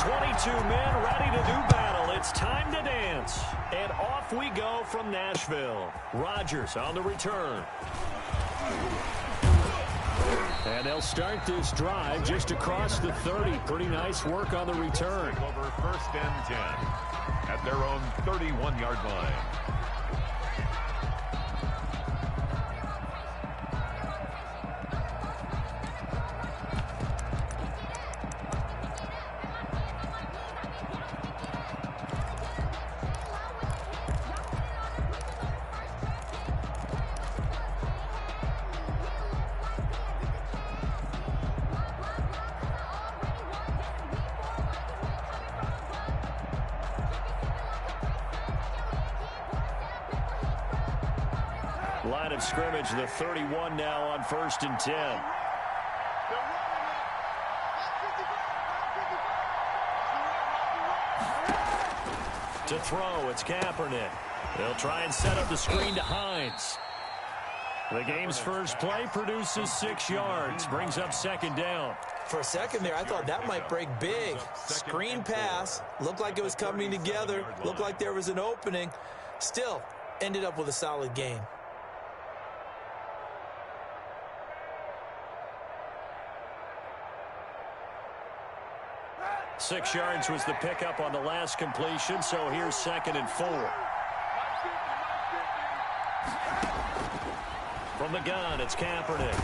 22 men ready to do battle. It's time to dance. And off we go from Nashville. Rodgers on the return. And they'll start this drive just across the 30. Pretty nice work on the return. Over 1st and 10 at their own 31-yard line. Line of scrimmage, the 31 now on 1st and 10. To throw, it's Kaepernick. They'll try and set up the screen to Hines. The game's first play produces 6 yards, brings up 2nd down. For a second there, I thought that might break big. Screen pass, looked like it was coming together, looked like there was an opening. Still, ended up with a solid gain. 6 yards was the pickup on the last completion, so here's 2nd and 4. From the gun, it's Kaepernick.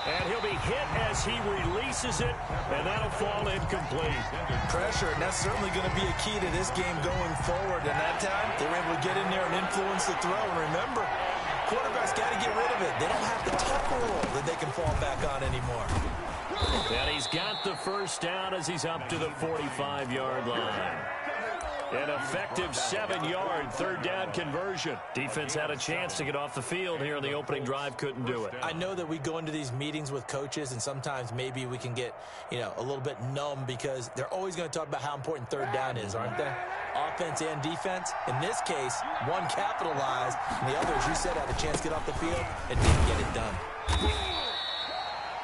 And he'll be hit as he releases it, and that'll fall incomplete. Pressure, and that's certainly going to be a key to this game going forward. And that time, they were able to get in there and influence the throw. And remember, quarterbacks got to get rid of it. They don't have the tuck rule that they can fall back on anymore. And he's got the 1st down as he's up to the 45-yard line. An effective 7-yard 3rd down conversion. Defense had a chance to get off the field here on the opening drive, couldn't do it. I know that we go into these meetings with coaches, and sometimes maybe we can get, a little bit numb because they're always going to talk about how important 3rd down is, aren't they? Offense and defense. In this case, one capitalized, and the other, as you said, had a chance to get off the field and didn't get it done.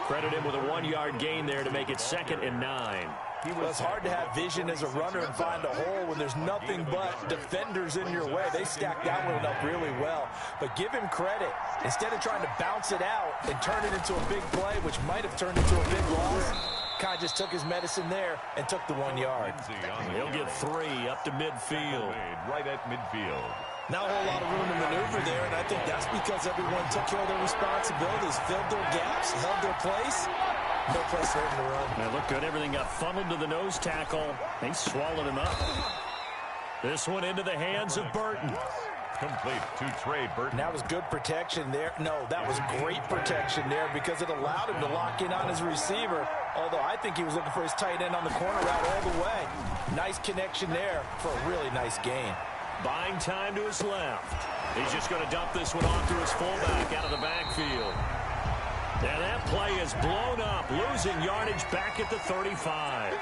Credit him with a 1-yard gain there to make it 2nd and 9. It's hard to have vision as a runner and find a hole when there's nothing but defenders in your way. They stacked that one up really well. But give him credit. Instead of trying to bounce it out and turn it into a big play, which might have turned into a big loss, kind of just took his medicine there and took the 1 yard. He'll get 3 up to midfield. Right at midfield. Not a whole lot of room to maneuver there, and I think that's because everyone took care of their responsibilities, filled their gaps, held their place. No place for him to run. That looked good. Everything got funneled to the nose tackle. They swallowed him up. This one into the hands of Burton. Complete to Trey Burton. That was good protection there. No, that was great protection there because it allowed him to lock in on his receiver. Although I think he was looking for his tight end on the corner route all the way. Nice connection there for a really nice gain. Buying time to his left. He's just going to dump this one off to his fullback out of the backfield. And that play is blown up, losing yardage back at the 35.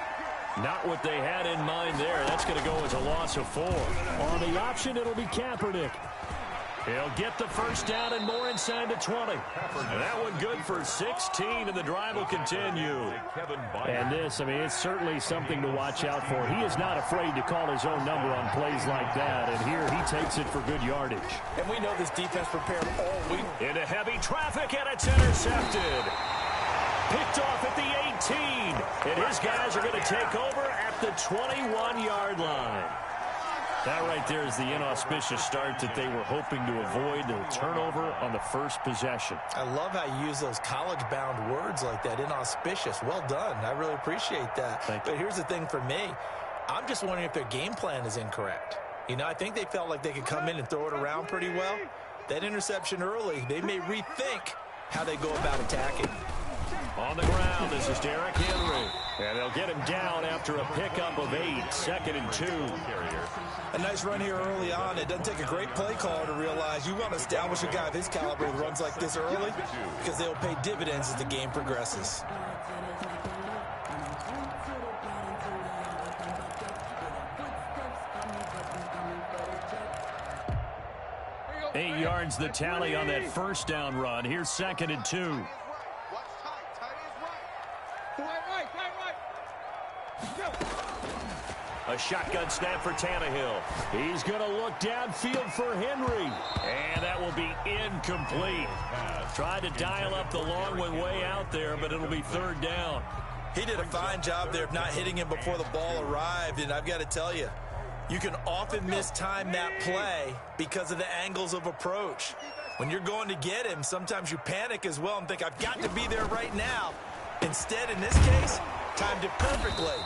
Not what they had in mind there. That's going to go as a loss of 4. On the option, it'll be Kaepernick. He'll get the 1st down and more inside the 20. And that one good for 16, and the drive will continue. And this, it's certainly something to watch out for. He is not afraid to call his own number on plays like that, and here he takes it for good yardage. And we know this defense prepared all week. Into heavy traffic, and it's intercepted. Picked off at the 18, and his guys are going to take over at the 21-yard line. That right there is the inauspicious start that they were hoping to avoid, the turnover on the first possession. I love how you use those college-bound words like that, inauspicious. Well done. I really appreciate that. But here's the thing for me. I'm just wondering if their game plan is incorrect. I think they felt like they could come in and throw it around pretty well. That interception early, they may rethink how they go about attacking. On the ground, this is Derrick Henry. And they'll get him down after a pickup of 8, 2nd and 2. A nice run here early on. It doesn't take a great play caller to realize you want to establish a guy of his caliber who runs like this early because they'll pay dividends as the game progresses. 8 yards the tally on that 1st down run. Here's 2nd and 2. Right. A shotgun snap for Tannehill. He's going to look downfield for Henry. And that will be incomplete. Tried to dial up the long one way out there, but it'll be third down. He did a fine job there of not hitting him before the ball arrived, and I've got to tell you, you can often mistime that play because of the angles of approach. When you're going to get him, sometimes you panic as well and think, I've got to be there right now. Instead, in this case, timed it perfectly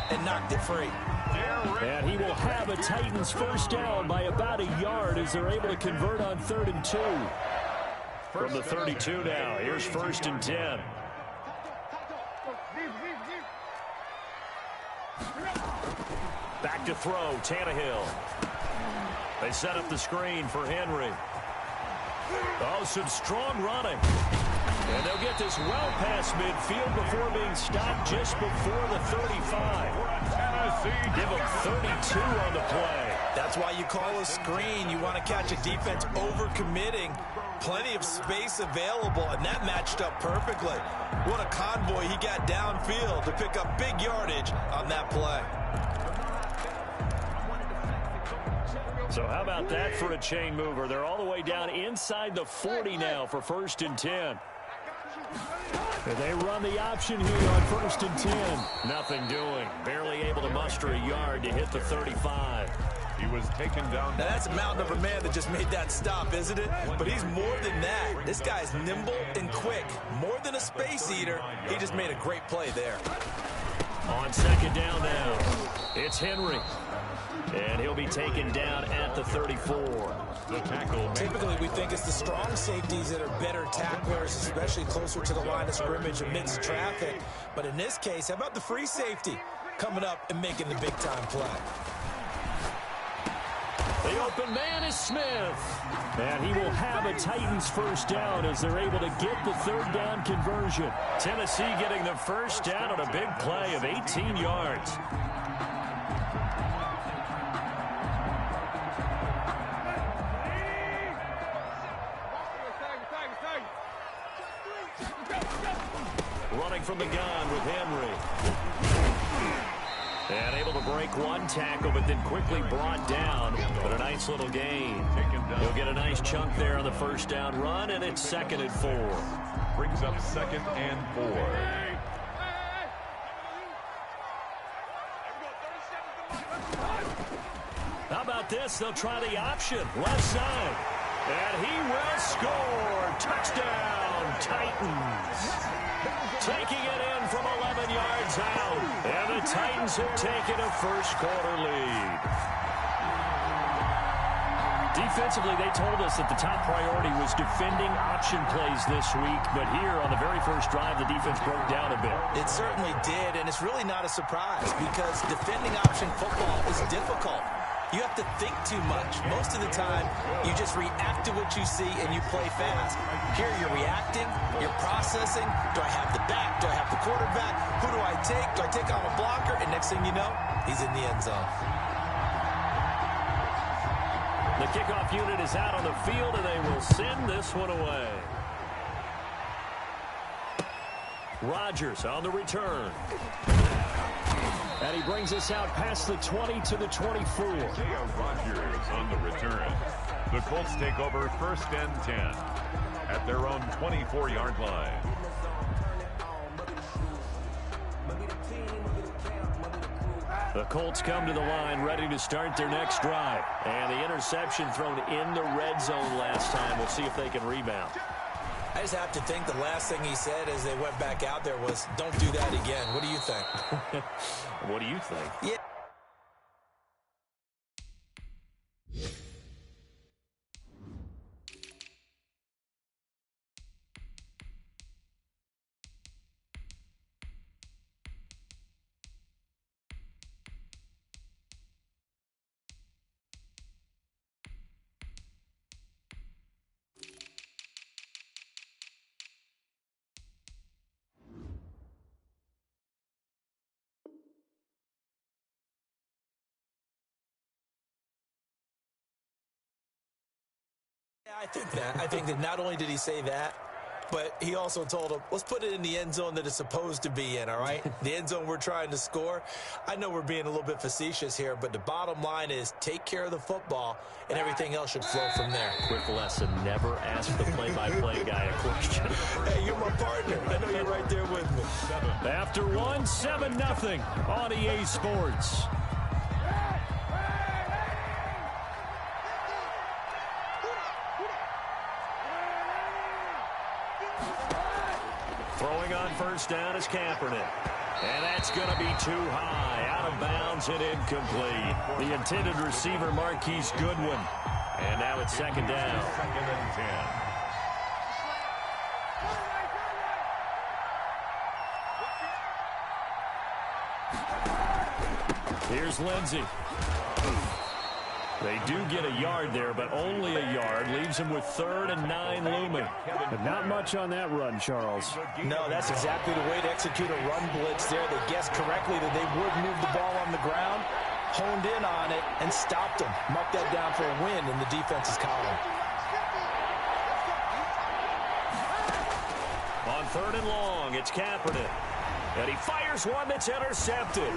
and knocked it free. And he will have a Titans first down by about a yard as they're able to convert on 3rd and 2. From the 32 now, here's 1st and 10. Back to throw, Tannehill. They set up the screen for Henry. Oh, some strong running. And they'll get this well past midfield before being stopped just before the 35. Give them 32 on the play. That's why you call a screen. You want to catch a defense over-committing. Plenty of space available, and that matched up perfectly. What a convoy he got downfield to pick up big yardage on that play. So how about that for a chain mover? They're all the way down inside the 40 now for 1st and 10. And they run the option here on 1st and 10. Nothing doing. Barely able to muster a yard to hit the 35. He was taken down. Now that's a mountain of a man that just made that stop, isn't it? But he's more than that. This guy's nimble and quick. More than a space eater. He just made a great play there. On 2nd down now, it's Henry. And he'll be taken down at the 34. The tackle. Typically, we think it's the strong safeties that are better tacklers, especially closer to the line of scrimmage amidst traffic. But in this case, how about the free safety coming up and making the big-time play? The open man is Smith. And he will have a Titans first down as they're able to get the 3rd down conversion. Tennessee getting the first down on a big play of 18 yards. Running from the gun with Henry. And able to break one tackle, but then quickly brought down. But a nice little gain. He'll get a nice chunk there on the first down run, and it's 2nd and 4. Brings up 2nd and 4. How about this? They'll try the option. Left side. And he will score. Touchdown, Titans. Taking it in from 11 yards out. And the Titans have taken a first-quarter lead. Defensively, they told us that the top priority was defending option plays this week. But here on the very first drive, the defense broke down a bit. It certainly did, and it's really not a surprise because defending option football is difficult. You have to think too much. Most of the time, you just react to what you see and you play fast. Here you're reacting, you're processing. Do I have the back? Do I have the quarterback? Who do I take? Do I take on a blocker? And next thing you know, he's in the end zone. The kickoff unit is out on the field, and they will send this one away. Rodgers on the return. And he brings us out past the 20 to the 24. Rodgers on the return. The Colts take over 1st and 10 at their own 24-yard line. The Colts come to the line ready to start their next drive. And the interception thrown in the red zone last time. We'll see if they can rebound. I just have to think the last thing he said as they went back out there was, don't do that again. What do you think? What do you think? Yeah. I think that not only did he say that, but he also told him, let's put it in the end zone that it's supposed to be in, all right? The end zone we're trying to score. I know we're being a little bit facetious here, but the bottom line is take care of the football, and everything else should flow from there. Quick lesson, never ask the play-by-play guy a question. Hey, you're my partner. I know you're right there with me. After 7-0 on EA Sports. Throwing on first down is Kaepernick. And that's going to be too high. Out of bounds and incomplete. The intended receiver, Marquise Goodwin. And now it's second down. Second and 10. Here's Lindsey. They do get a yard there, but only a yard. Leaves him with 3rd and 9 looming. But not much on that run, Charles. No, that's exactly the way to execute a run blitz there. They guessed correctly that they would move the ball on the ground, honed in on it, and stopped them. Mark that down for a win in the defense's column. On 3rd and long, it's Kaepernick. And he fires one that's intercepted.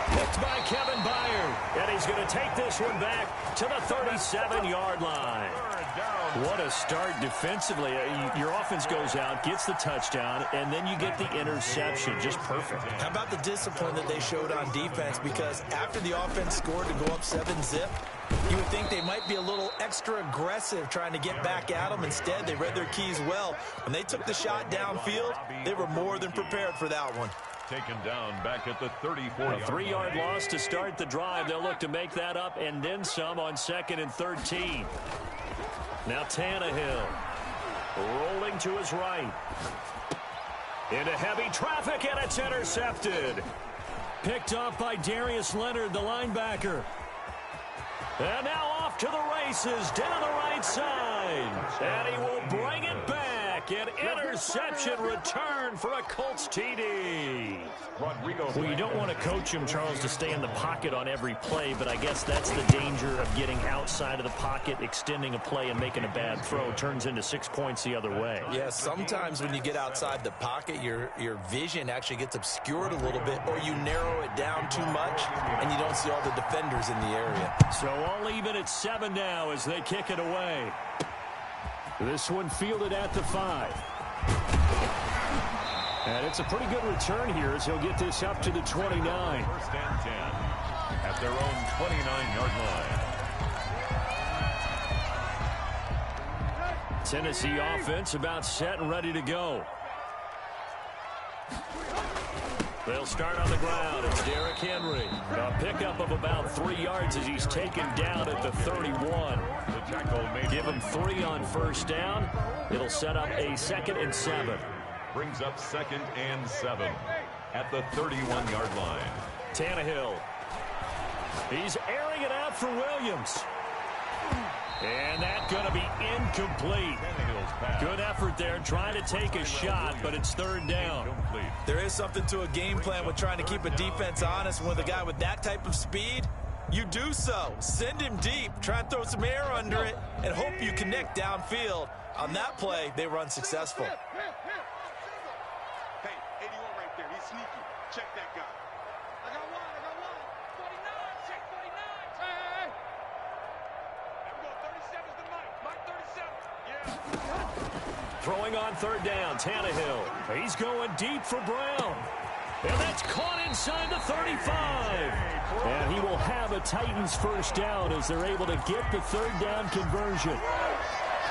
Picked by Kevin Byard. And he's going to take this one back to the 37-yard line. What a start defensively. Your offense goes out, gets the touchdown, and then you get the interception. Just perfect. How about the discipline that they showed on defense? Because after the offense scored to go up 7-zip, you would think they might be a little extra aggressive trying to get back at them. Instead, they read their keys well. When they took the shot downfield, they were more than prepared for that one. Taken down back at the 34-yard line. A 3-yard loss to start the drive. They'll look to make that up and then some on 2nd and 13. Now Tannehill rolling to his right. Into heavy traffic, and it's intercepted. Picked off by Darius Leonard, the linebacker. And now off to the races, down the right side. And he will bring it back. An interception return for a Colts TD. Well, you don't want to coach him, Charles, to stay in the pocket on every play, but I guess that's the danger of getting outside of the pocket, extending a play, and making a bad throw. Turns into 6 points the other way. Yeah, sometimes when you get outside the pocket, your vision actually gets obscured a little bit, or you narrow it down too much, and you don't see all the defenders in the area. So all even at 7 now as they kick it away. This one fielded at the 5. And it's a pretty good return here as he'll get this up to the 29. 1st and 10 at their own 29-yard line. Tennessee offense about set and ready to go. They'll start on the ground. It's Derrick Henry. A pickup of about 3 yards as he's taken down at the 31. The tackle made. Give him 3 on first down. It'll set up a 2nd and 7. Brings up 2nd and 7 at the 31-yard line. Tannehill. He's airing it out for Williams. And that's going to be incomplete. Good effort there, trying to take a shot, but it's 3rd down. There is something to a game plan with trying to keep a defense honest. With a guy with that type of speed, you do so. Send him deep, try and throw some air under it, and hope you connect downfield. On that play, they were unsuccessful. Hey, 81 right there. He's sneaky. Check that guy. I got one. 49. Check 49. Hey. There we go. 37 is the mic. Mike 37. Yeah. Throwing on 3rd down, Tannehill. He's going deep for Brown. And that's caught inside the 35. And he will have a Titans first down as they're able to get the 3rd down conversion.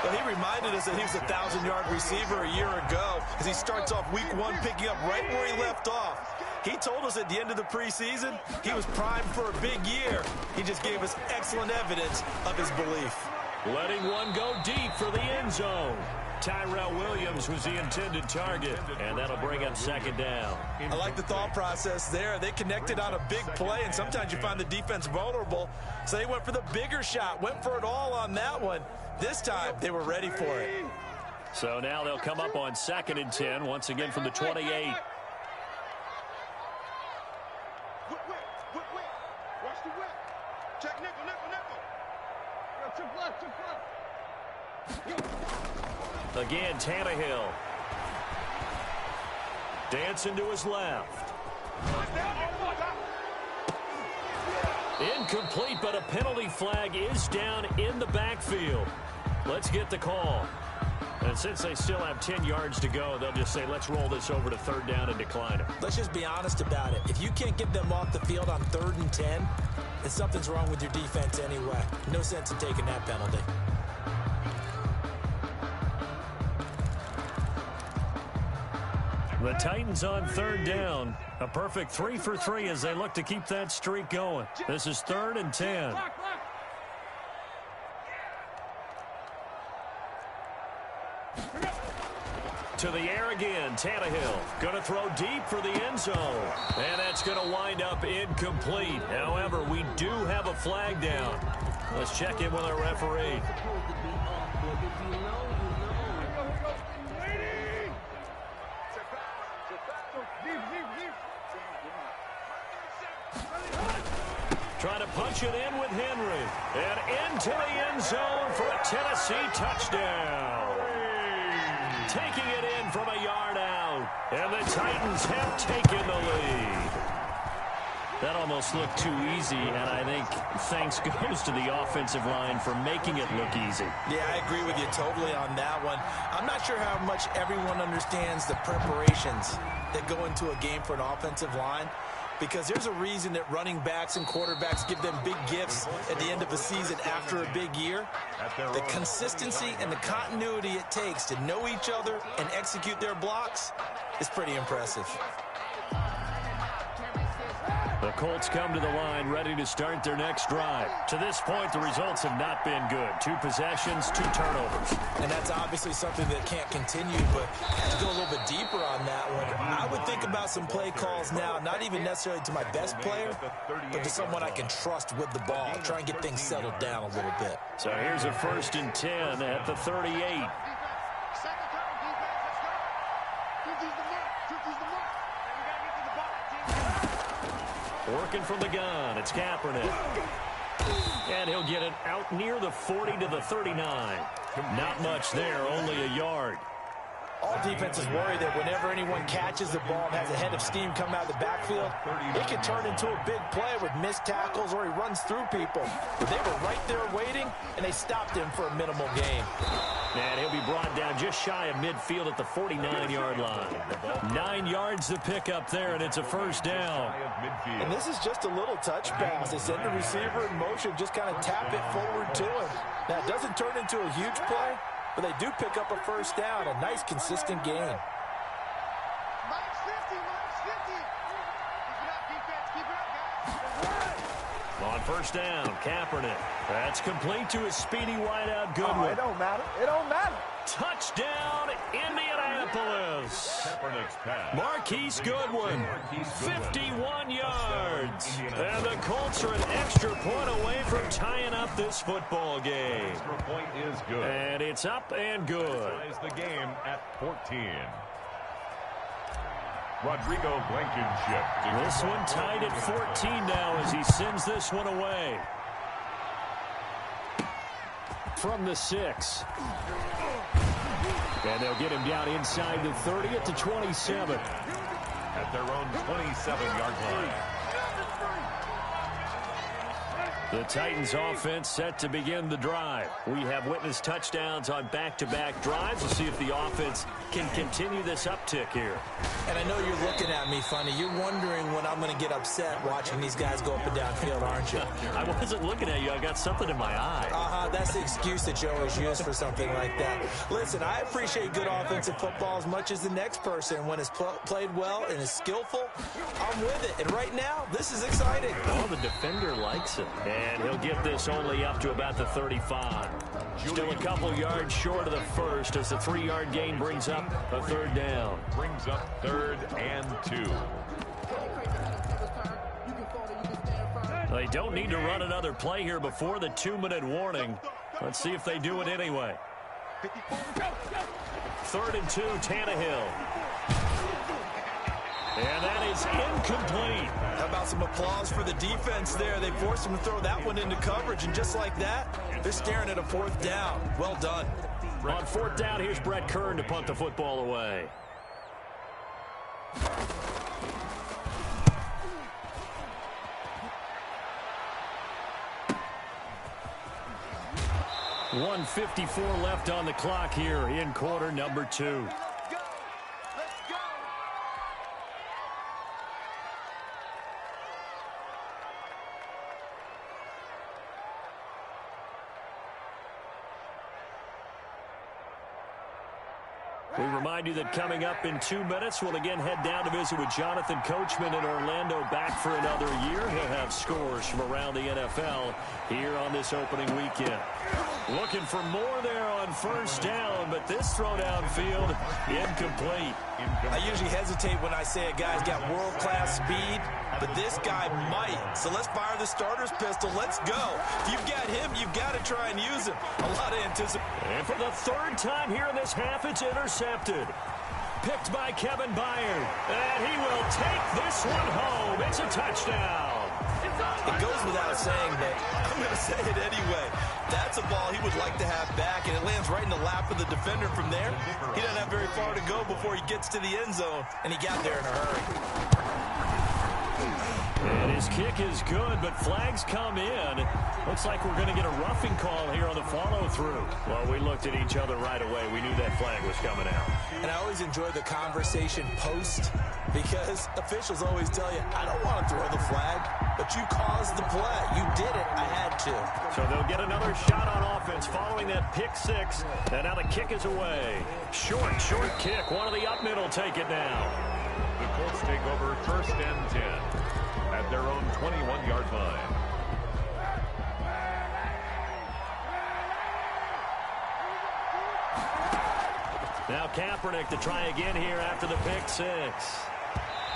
Well, he reminded us that he was a 1,000-yard receiver a year ago as he starts off week 1 picking up right where he left off. He told us at the end of the preseason he was primed for a big year. He just gave us excellent evidence of his belief. Letting one go deep for the end zone. Tyrell Williams was the intended target, and that'll bring up 2nd down. I like the thought process there. They connected on a big play, and sometimes you find the defense vulnerable, so they went for the bigger shot, went for it all on that one. This time, they were ready for it. So now they'll come up on 2nd and 10, once again from the 28. Whip. Watch the whip. Check nickel. Again, Tannehill Dancing to his left. Incomplete, but a penalty flag is down in the backfield. Let's get the call. And since they still have 10 yards to go, they'll just say, let's roll this over to 3rd down and decline it. Let's just be honest about it. If you can't get them off the field on 3rd and 10, then something's wrong with your defense anyway. No sense in taking that penalty. The Titans on 3rd down. A perfect 3 for 3 as they look to keep that streak going. This is 3rd and 10. To the air again, Tannehill. Going to throw deep for the end zone. And that's going to wind up incomplete. However, we do have a flag down. Let's check in with our referee. Trying to punch it in with Henry. And into the end zone for a Tennessee touchdown. Taking it in from a yard out. And the Titans have taken the lead. That almost looked too easy, and I think thanks goes to the offensive line for making it look easy. Yeah, I agree with you totally on that one. I'm not sure how much everyone understands the preparations that go into a game for an offensive line, because there's a reason that running backs and quarterbacks give them big gifts at the end of a season after a big year. The consistency and the continuity it takes to know each other and execute their blocks is pretty impressive. The Colts come to the line ready to start their next drive. To this point, the results have not been good. 2 possessions, 2 turnovers. And that's obviously something that can't continue, but to go a little bit deeper on that one, I would think about some play calls now, not even necessarily to my best player, but to someone I can trust with the ball. Try and get things settled down a little bit. So here's a 1st and 10 at the 38. Working from the gun, it's Kaepernick. And he'll get it out near the 40 to the 39. Not much there, only a yard. All defenses worry that whenever anyone catches the ball and has a head of steam come out of the backfield, it can turn into a big play with missed tackles or he runs through people. But they were right there waiting, and they stopped him for a minimal gain. And he'll be brought down just shy of midfield at the 49-yard line. 9 yards to pick up there, and it's a 1st down. And this is just a little touch pass. They send the receiver in motion, just kind of tap it forward to him. Now, it doesn't turn into a huge play, but they do pick up a 1st down, a nice, consistent gain. Minus 50, minus 50. Keep it up, defense. Keep it up, guys. On 1st down, Kaepernick. That's complete to his speedy wideout Goodwin. Oh, it don't matter. It don't matter. Touchdown, Indianapolis. Kaepernick's pass. Marquise Goodwin, 51 yards. And the Colts are an extra point away from tying up this football game. Extra point is good. And it's up and good. Ties the game at 14. Rodrigo Blankenship. This one tied at 14 now as he sends this one away. From the 6. And they'll get him down inside the 30 at the 27. At their own 27-yard line. The Titans offense set to begin the drive. We have witnessed touchdowns on back-to-back drives. We'll see if the offense can continue this uptick here. And I know you're looking at me funny. You're wondering when I'm going to get upset watching these guys go up and down field, aren't you? I wasn't looking at you. I got something in my eye. That's the excuse that you always use for something like that. Listen, I appreciate good offensive football as much as the next person. When it's played well and is skillful, I'm with it. And right now, this is exciting. Oh, the defender likes it. And he'll get this only up to about the 35. Still a couple yards short of the 1st as the 3-yard gain brings up a 3rd down. Brings up 3rd and 2. They don't need to run another play here before the 2-minute warning. Let's see if they do it anyway. 3rd and 2, Tannehill. And that is incomplete. How about some applause for the defense there? They forced him to throw that one into coverage, and just like that, they're staring at a 4th down. Well done. On 4th down, here's Brett Kern to punt the football away. .154 left on the clock here in quarter number 2. We remind you that coming up in 2 minutes, we'll again head down to visit with Jonathan Coachman in Orlando, back for another year. He'll have scores from around the NFL here on this opening weekend. Looking for more there on first down, but this throw downfield incomplete. I usually hesitate when I say a guy's got world-class speed, but this guy might. So let's fire the starter's pistol. Let's go. If you've got him, you've got to try and use him. A lot of anticipation. And for the third time here in this half, it's intercepted. Picked by Kevin Byard. And he will take this one home. It's a touchdown. It goes without saying, but I'm going to say it anyway. That's a ball he would like to have back, and it lands right in the lap of the defender from there. He doesn't have very far to go before he gets to the end zone, and he got there in a hurry. And his kick is good, but flags come in. Looks like we're going to get a roughing call here on the follow-through. Well, we looked at each other right away. We knew that flag was coming out. And I always enjoy the conversation post, because officials always tell you, I don't want to throw the flag, but you caused the play. You did it. I had to. So they'll get another shot on offense following that pick six. And now the kick is away. Short kick. One of the up middle take it now. The Colts take over first and 10 at their own 21-yard line. Now Kaepernick to try again here after the pick six.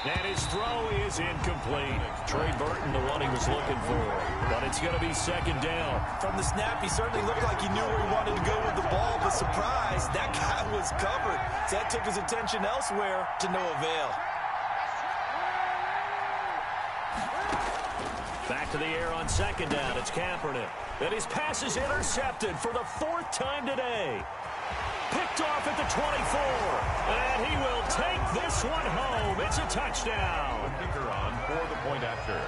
And his throw is incomplete. Trey Burton, the one he was looking for. But it's going to be second down. From the snap, he certainly looked like he knew where he wanted to go with the ball, but surprise, that guy was covered. So that took his attention elsewhere to no avail. Back to the air on second down. It's Kaepernick. And his pass is intercepted for the 4th time today. Picked off at the 24. And he will take this one home. It's a touchdown. Kicker on for the point after.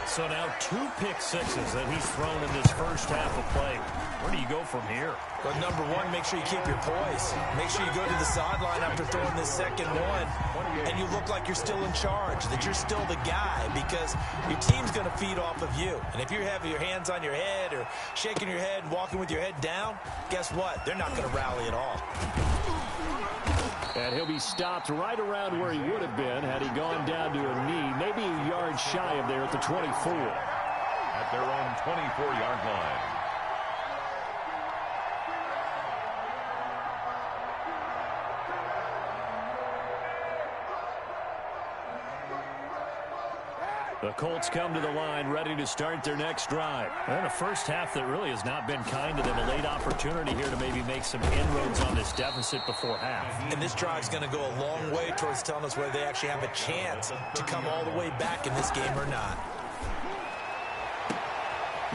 So now 2 pick sixes that he's thrown in this first half of play. Where do you go from here? Well, number one, make sure you keep your poise. Make sure you go to the sideline after throwing this second one, and you look like you're still in charge, that you're still the guy, because your team's going to feed off of you. And if you're having your hands on your head or shaking your head and walking with your head down, guess what? They're not going to rally at all. And he'll be stopped right around where he would have been had he gone down to a knee, maybe a yard shy of there at the 24. At their own 24-yard line. The Colts come to the line ready to start their next drive. And a first half that really has not been kind to them. A late opportunity here to maybe make some inroads on this deficit before half. And this drive's going to go a long way towards telling us whether they actually have a chance to come all the way back in this game or not.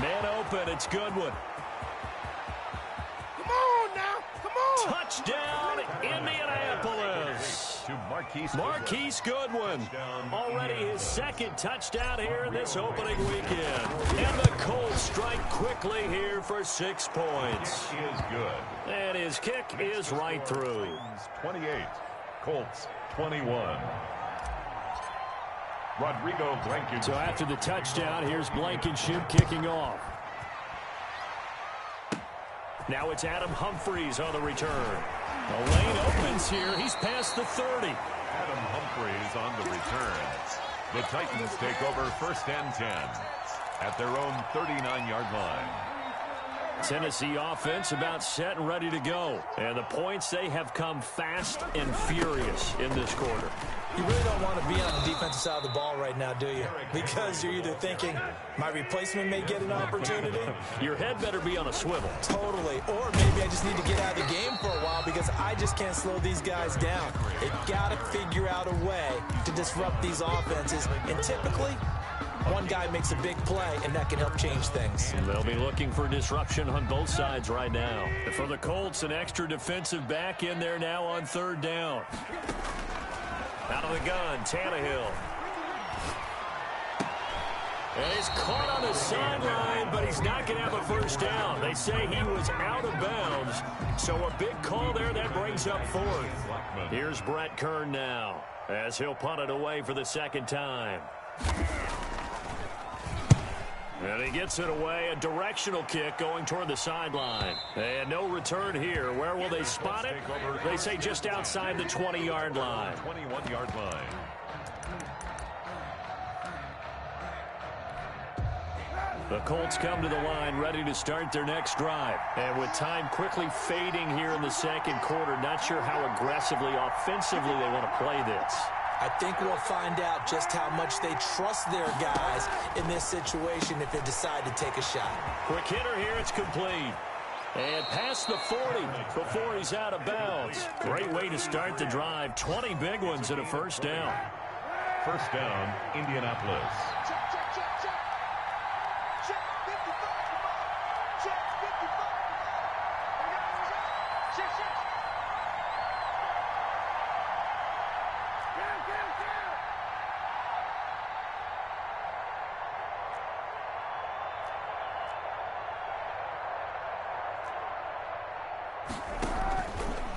Man open, it's Goodwin. Come on now, come on. Touchdown, Indianapolis. To Marquise Goodwin. Already his second touchdown here in this opening weekend. And the Colts strike quickly here for 6 points. He is good. And his kick is right through. 28, Colts 21. Rodrigo Blankenship. So after the touchdown, here's Blankenship kicking off. Now it's Adam Humphries on the return. The lane opens here. He's past the 30. Adam Humphries on the return. The Titans take over first and 10 at their own 39-yard line. Tennessee offense about set and ready to go. And the points, they have come fast and furious in this quarter. You really don't want to be on the defensive side of the ball right now, do you? Because you're either thinking, my replacement may get an opportunity. Your head better be on a swivel. Totally. Or maybe I just need to get out of the game for a while because I just can't slow these guys down. They've got to figure out a way to disrupt these offenses. And typically, one guy makes a big play, and that can help change things. They'll be looking for disruption on both sides right now. For the Colts, an extra defensive back in there now on third down. Out of the gun, Tannehill. And he's caught on the sideline, but he's not going to have a first down. They say he was out of bounds. So a big call there that brings up fourth. Here's Brett Kern now as he'll punt it away for the second time. And he gets it away, a directional kick going toward the sideline. And no return here. Where will they spot it? They say just outside the 20-yard line. 21-yard line. The Colts come to the line ready to start their next drive. And with time quickly fading here in the second quarter, not sure how aggressively, offensively they want to play this. I think we'll find out just how much they trust their guys in this situation if they decide to take a shot. Quick hitter here, it's complete. And past the 40 before he's out of bounds. Great way to start the drive. 20 big ones and a first down. First down, Indianapolis.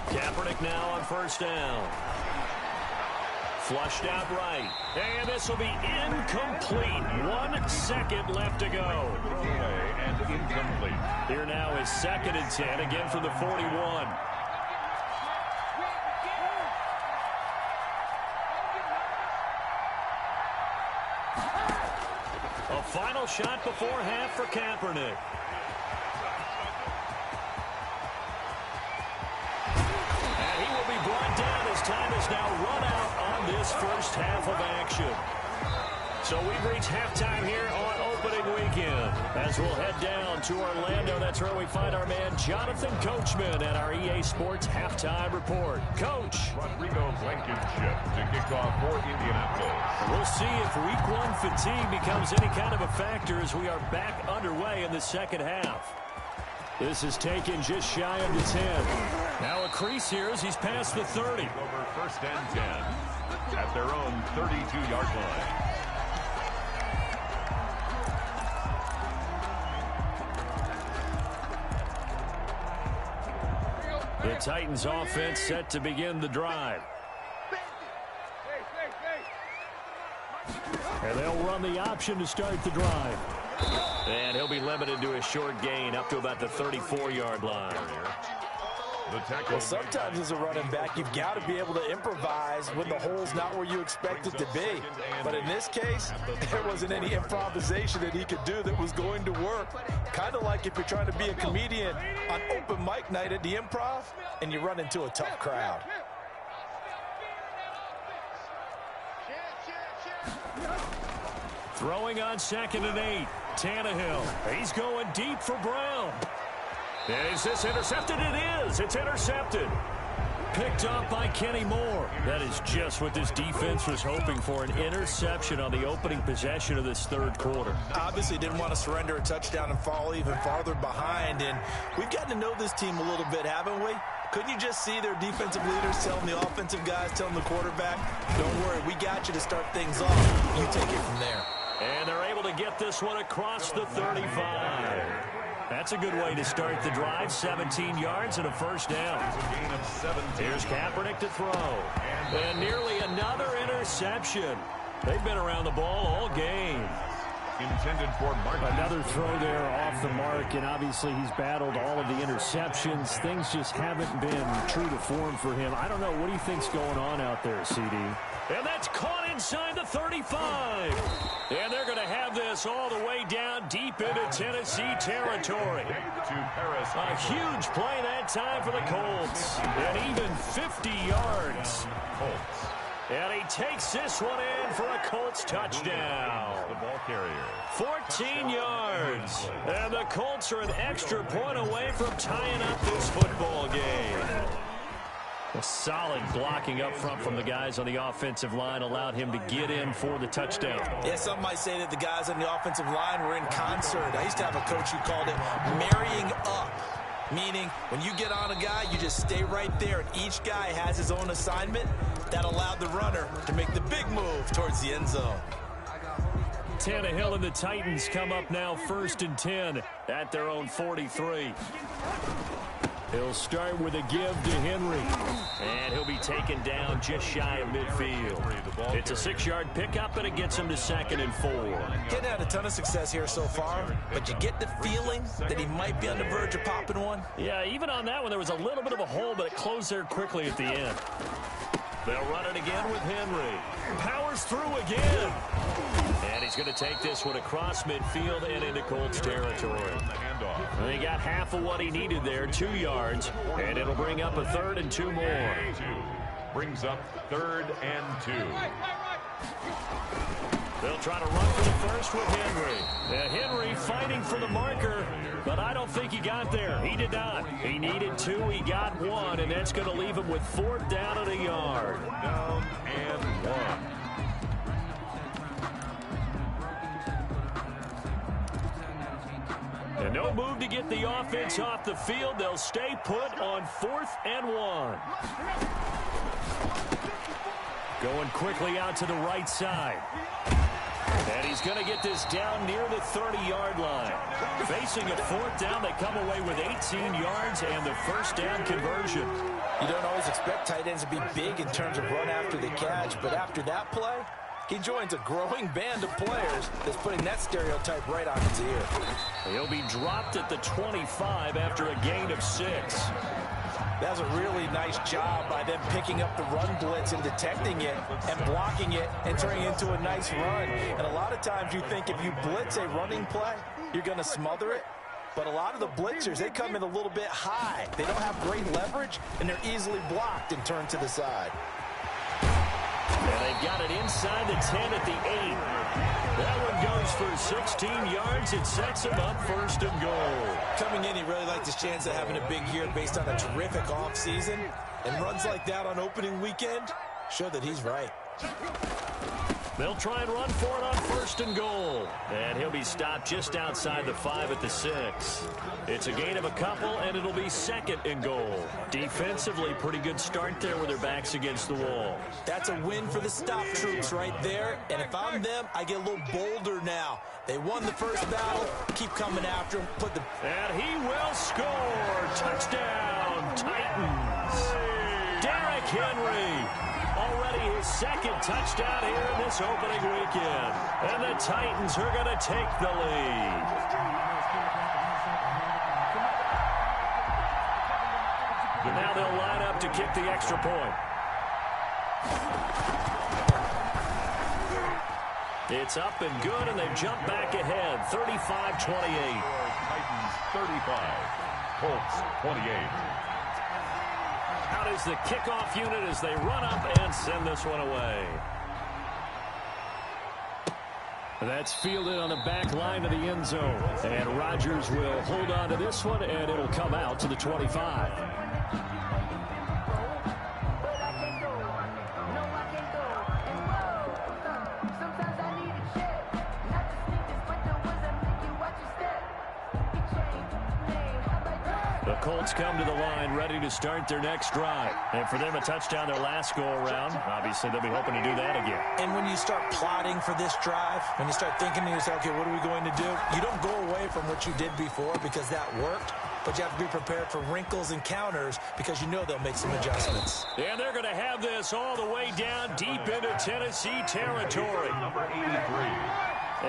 Kaepernick now on first down. Flushed out right. And this will be incomplete. 1 second left to go. And incomplete. Here now is 2nd and 10, again from the 41. A final shot before half for Kaepernick. Brought down as time is now run out on this first half of action. So we've reached halftime here on opening weekend. As we'll head down to Orlando, that's where we find our man Jonathan Coachman at our EA Sports Halftime Report. Coach. Rodrigo Blankenship to kick off for Indianapolis. We'll see if week 1 fatigue becomes any kind of a factor as we are back underway in the second half. This is taken just shy of the 10. Now a crease here as he's past the 30. Over first and 10 at their own 32-yard line. The Titans offense set to begin the drive. And they'll run the option to start the drive. And he'll be limited to a short gain up to about the 34-yard line. Well, sometimes as a running back, you've got to be able to improvise when the hole's not where you expect it to be. But in this case, there wasn't any improvisation that he could do that was going to work. Kind of like if you're trying to be a comedian on open mic night at the Improv and you run into a tough crowd. Throwing on 2nd and 8. Tannehill. He's going deep for Brown. And is this intercepted? It is. It's intercepted. Picked up by Kenny Moore. That is just what this defense was hoping for, an interception on the opening possession of this third quarter. Obviously didn't want to surrender a touchdown and fall even farther behind. And we've gotten to know this team a little bit, haven't we? Couldn't you just see their defensive leaders telling the offensive guys, telling the quarterback, don't worry, we got you to start things off. You take it from there. And they're able to get this one across the 35. That's a good way to start the drive. 17 yards and a first down. Here's Kaepernick to throw. And nearly another interception. They've been around the ball all game. Intended for Martin. Another throw there off the mark, and obviously he's battled all of the interceptions. Things just haven't been true to form for him. I don't know. What do you think's going on out there, CD? And that's caught inside the 35. And they're going to have this all the way down deep into Tennessee territory. A huge play that time for the Colts. And even 50 yards. Colts. And he takes this one in for a Colts touchdown. The ball carrier. 14 yards. And the Colts are an extra point away from tying up this football game. A solid blocking up front from the guys on the offensive line allowed him to get in for the touchdown. Yeah, some might say that the guys on the offensive line were in concert. I used to have a coach who called it marrying up. Meaning, when you get on a guy, you just stay right there, and each guy has his own assignment. That allowed the runner to make the big move towards the end zone. Tannehill and the Titans come up now 1st and 10 at their own 43. He'll start with a give to Henry. And he'll be taken down just shy of midfield. It's a 6-yard pickup, and it gets him to 2nd and 4. Getting had a ton of success here so far, but you get the feeling that he might be on the verge of popping one. Yeah, even on that one, there was a little bit of a hole, but it closed there quickly at the end. They'll run it again with Henry. Powers through again. And he's going to take this one across midfield and into Colts territory. And he got half of what he needed there, 2 yards, and it'll bring up a 3rd and 2 more. Brings up 3rd and 2. They'll try to run for the first with Henry. Henry fighting for the marker, but I don't think he got there. He did not. He needed 2. He got 1, and that's going to leave him with 4th down and a yard. Down and 1. And no move to get the offense off the field. They'll stay put on 4th and 1. Going quickly out to the right side. And he's going to get this down near the 30-yard line. Facing a 4th down, they come away with 18 yards and the 1st down conversion. You don't always expect tight ends to be big in terms of run after the catch, but after that play, he joins a growing band of players that's putting that stereotype right on his ear. He'll be dropped at the 25 after a gain of 6. That's a really nice job by them picking up the run blitz and detecting it and blocking it and turning it into a nice run. And a lot of times you think if you blitz a running play, you're going to smother it. But a lot of the blitzers, they come in a little bit high. They don't have great leverage, and they're easily blocked and turned to the side. And they've got it inside the 10 at the 8. That one goes for 16 yards. It sets him up 1st and goal. Coming in, he really liked his chance of having a big year based on a terrific offseason. And runs like that on opening weekend show that he's right. They'll try and run for it on 1st and goal. And he'll be stopped just outside the 5 at the 6. It's a gain of a couple, and it'll be 2nd and goal. Defensively, pretty good start there with their backs against the wall. That's a win for the stop troops right there. And if I'm them, I get a little bolder now. They won the first battle. Keep coming after him. And he will score. Touchdown, Titans. Derrick Henry. Already his 2nd touchdown here in this opening weekend. And the Titans are going to take the lead. Now they'll line up to kick the extra point. It's up and good, and they've jumped back ahead, 35-28. Titans 35, Colts 28. Out is the kickoff unit as they run up and send this one away. That's fielded on the back line of the end zone. And Rodgers will hold on to this one, and it'll come out to the 25. The Colts come to the line ready to start their next drive. And for them, a touchdown their last go-around. Obviously, they'll be hoping to do that again. And when you start plotting for this drive, when you start thinking to yourself, okay, what are we going to do? You don't go away from what you did before because that worked. But you have to be prepared for wrinkles and counters because you know they'll make some adjustments. And they're going to have this all the way down deep into Tennessee territory. Number 83.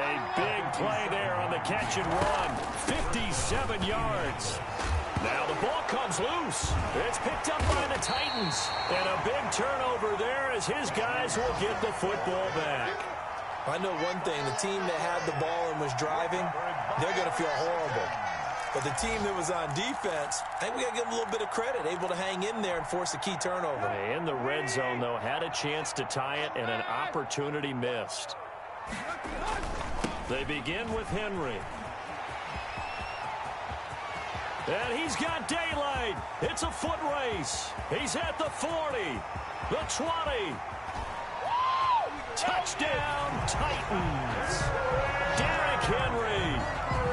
A big play there on the catch and run. 57 yards. Now the ball comes loose. It's picked up by the Titans. And a big turnover there as his guys will get the football back. I know one thing. The team that had the ball and was driving, they're going to feel horrible. But the team that was on defense, I think we got to give them a little bit of credit, able to hang in there and force a key turnover. In the red zone, though, had a chance to tie it and an opportunity missed. They begin with Henry. And he's got daylight. It's a foot race. He's at the 40, the 20. Touchdown, Titans. Derrick Henry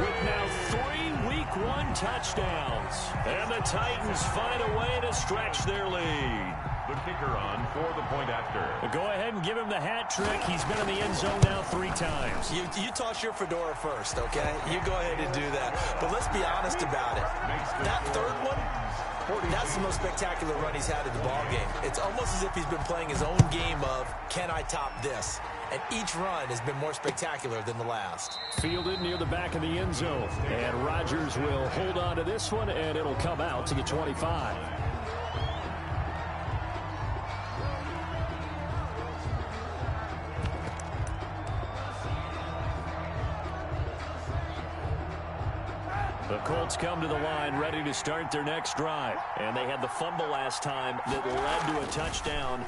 with now 3 Week 1 touchdowns. And the Titans find a way to stretch their lead. The kicker on for the point after. Go ahead and give him the hat trick. He's been in the end zone now 3 times. You toss your fedora first, okay? You go ahead and do that. But let's be honest about it. That third one, that's the most spectacular run he's had in the ballgame. It's almost as if he's been playing his own game of, can I top this? And each run has been more spectacular than the last. Fielded near the back of the end zone. And Rodgers will hold on to this one, and it'll come out to the 25. The Colts come to the line ready to start their next drive. And they had the fumble last time that led to a touchdown.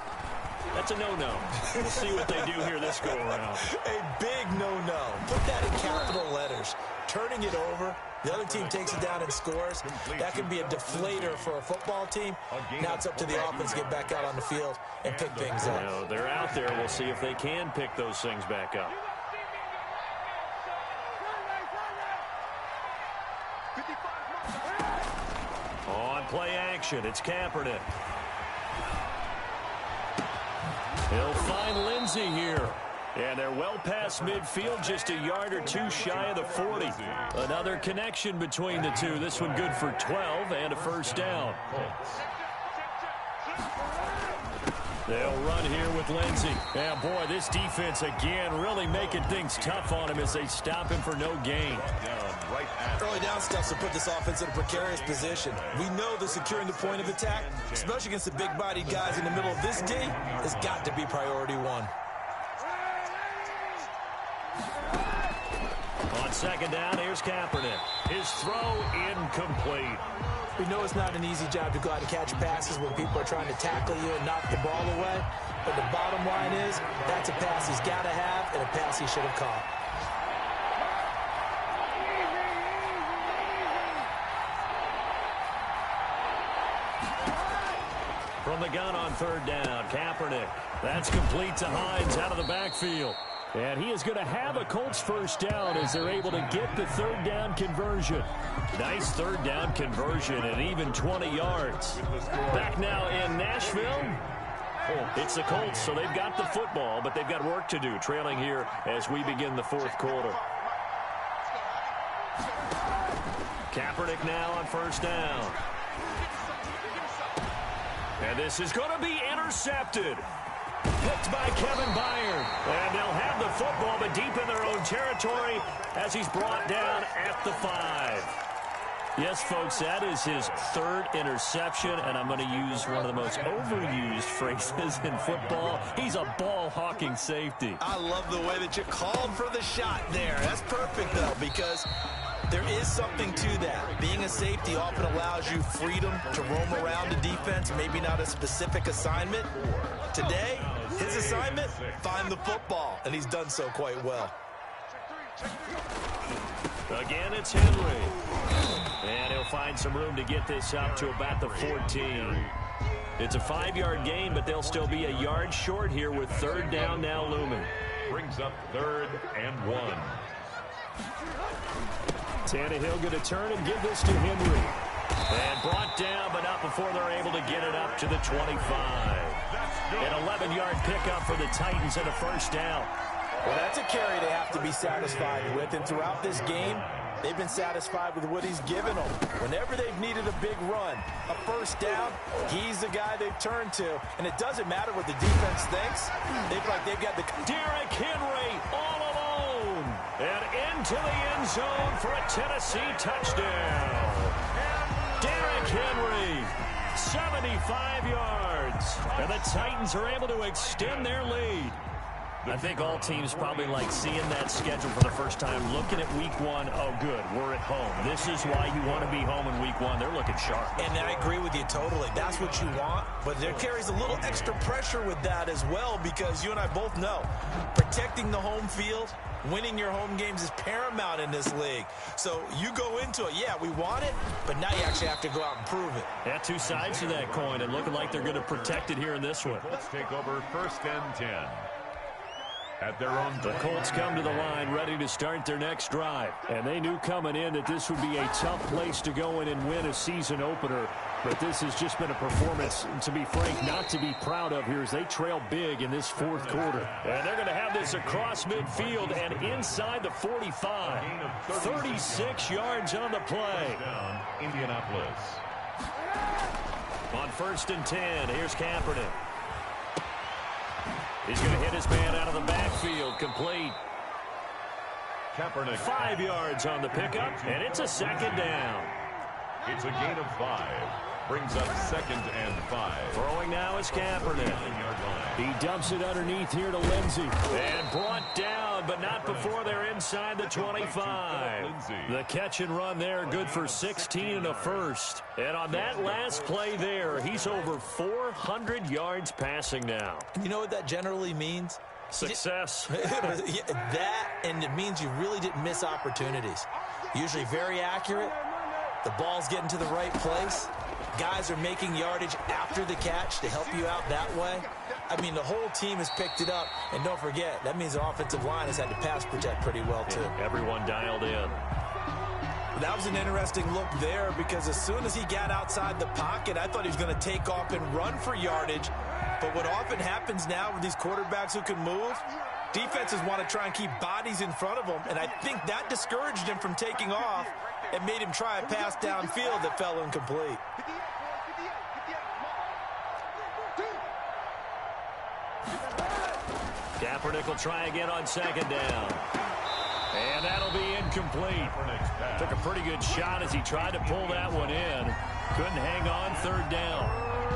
That's a no-no. We'll see what they do here this go-around. A big no-no. Put that in capital letters. Turning it over, the other team takes it down and scores. That can be a deflator for a football team. Now it's up to the offense to get back out on the field and pick things up. You know, they're out there. We'll see if they can pick those things back up. On play action, it's Kaepernick. He'll find Lindsey here. And they're well past midfield, just a yard or two shy of the 40. Another connection between the two. This one good for 12 and a first down. They'll run here with Lindsey. And boy, this defense again really making things tough on him as they stop him for no gain. Early down stuff to put this offense in a precarious position. We know that securing the point of attack, especially against the big-bodied guys in the middle of this D, has got to be priority one. On second down, here's Kaepernick. His throw incomplete. We know it's not an easy job to go out and catch passes when people are trying to tackle you and knock the ball away. But the bottom line is, that's a pass he's got to have and a pass he should have caught. From the gun on third down, Kaepernick. That's complete to Hines out of the backfield. And he is going to have a Colts first down as they're able to get the third down conversion. Nice third down conversion and even 20 yards. Back now in Nashville. It's the Colts, so they've got the football, but they've got work to do, trailing here as we begin the fourth quarter. Kaepernick now on first down. And this is going to be intercepted. Picked by Kevin Byard. And they'll have the football, but deep in their own territory as he's brought down at the 5. Yes, folks, that is his third interception, and I'm going to use one of the most overused phrases in football. He's a ball-hawking safety. I love the way that you called for the shot there. That's perfect, though, because there is something to that. Being a safety often allows you freedom to roam around a defense, maybe not a specific assignment. Today, his assignment, find the football, and he's done so quite well. Again, it's Henry. And he'll find some room to get this up to about the 14. It's a 5-yard gain, but they'll still be a yard short here with third down now looming. Brings up 3rd and 1. Tannehill going to turn and give this to Henry. And brought down, but not before they're able to get it up to the 25. An 11-yard pickup for the Titans and a first down. Well, that's a carry they have to be satisfied with, and throughout this game, they've been satisfied with what he's given them. Whenever they've needed a big run, a first down, he's the guy they've turned to. And it doesn't matter what the defense thinks. They feel like they've got the... Derrick Henry all alone. And into the end zone for a Tennessee touchdown. Derrick Henry, 75 yards. And the Titans are able to extend their lead. I think all teams probably like seeing that schedule for the first time, looking at week 1. Oh, good, we're at home. This is why you want to be home in week 1. They're looking sharp. And I agree with you totally. That's what you want. But there carries a little extra pressure with that as well, because you and I both know protecting the home field, winning your home games is paramount in this league. So you go into it, yeah, we want it, but now you actually have to go out and prove it. Yeah, two sides to that coin, and looking like they're going to protect it here in this one. Let's take over 1st and 10. At their own The Colts come to the line ready to start their next drive. And they knew coming in that this would be a tough place to go in and win a season opener. But this has just been a performance, to be frank, not to be proud of here as they trail big in this fourth quarter. And they're going to have this across midfield and inside the 45. 36 yards on the play. down, Indianapolis. On 1st and 10, here's Kaepernick. He's going to hit his man out of the backfield, complete. Kaepernick. 5 yards on the pickup, and it's a second down. It's a gain of 5. Brings up 2nd and 5. Throwing now is Kaepernick. He dumps it underneath here to Lindsey. And brought down, but not before they're inside the 25. The catch and run there, good for 16 and a first. And on that last play there, he's over 400 yards passing now. You know what that generally means? Success. That, and it means you really didn't miss opportunities. Usually very accurate. The ball's getting to the right place. Guys are making yardage after the catch to help you out that way. I mean, the whole team has picked it up. And don't forget, that means the offensive line has had to pass protect pretty well, too. Yeah, everyone dialed in. That was an interesting look there because as soon as he got outside the pocket, I thought he was going to take off and run for yardage. But what often happens now with these quarterbacks who can move, defenses want to try and keep bodies in front of them. And I think that discouraged him from taking off and made him try a pass downfield that fell incomplete. Kaepernick will try again on 2nd down. And that'll be incomplete. Took a pretty good shot as he tried to pull that one in. Couldn't hang on 3rd down.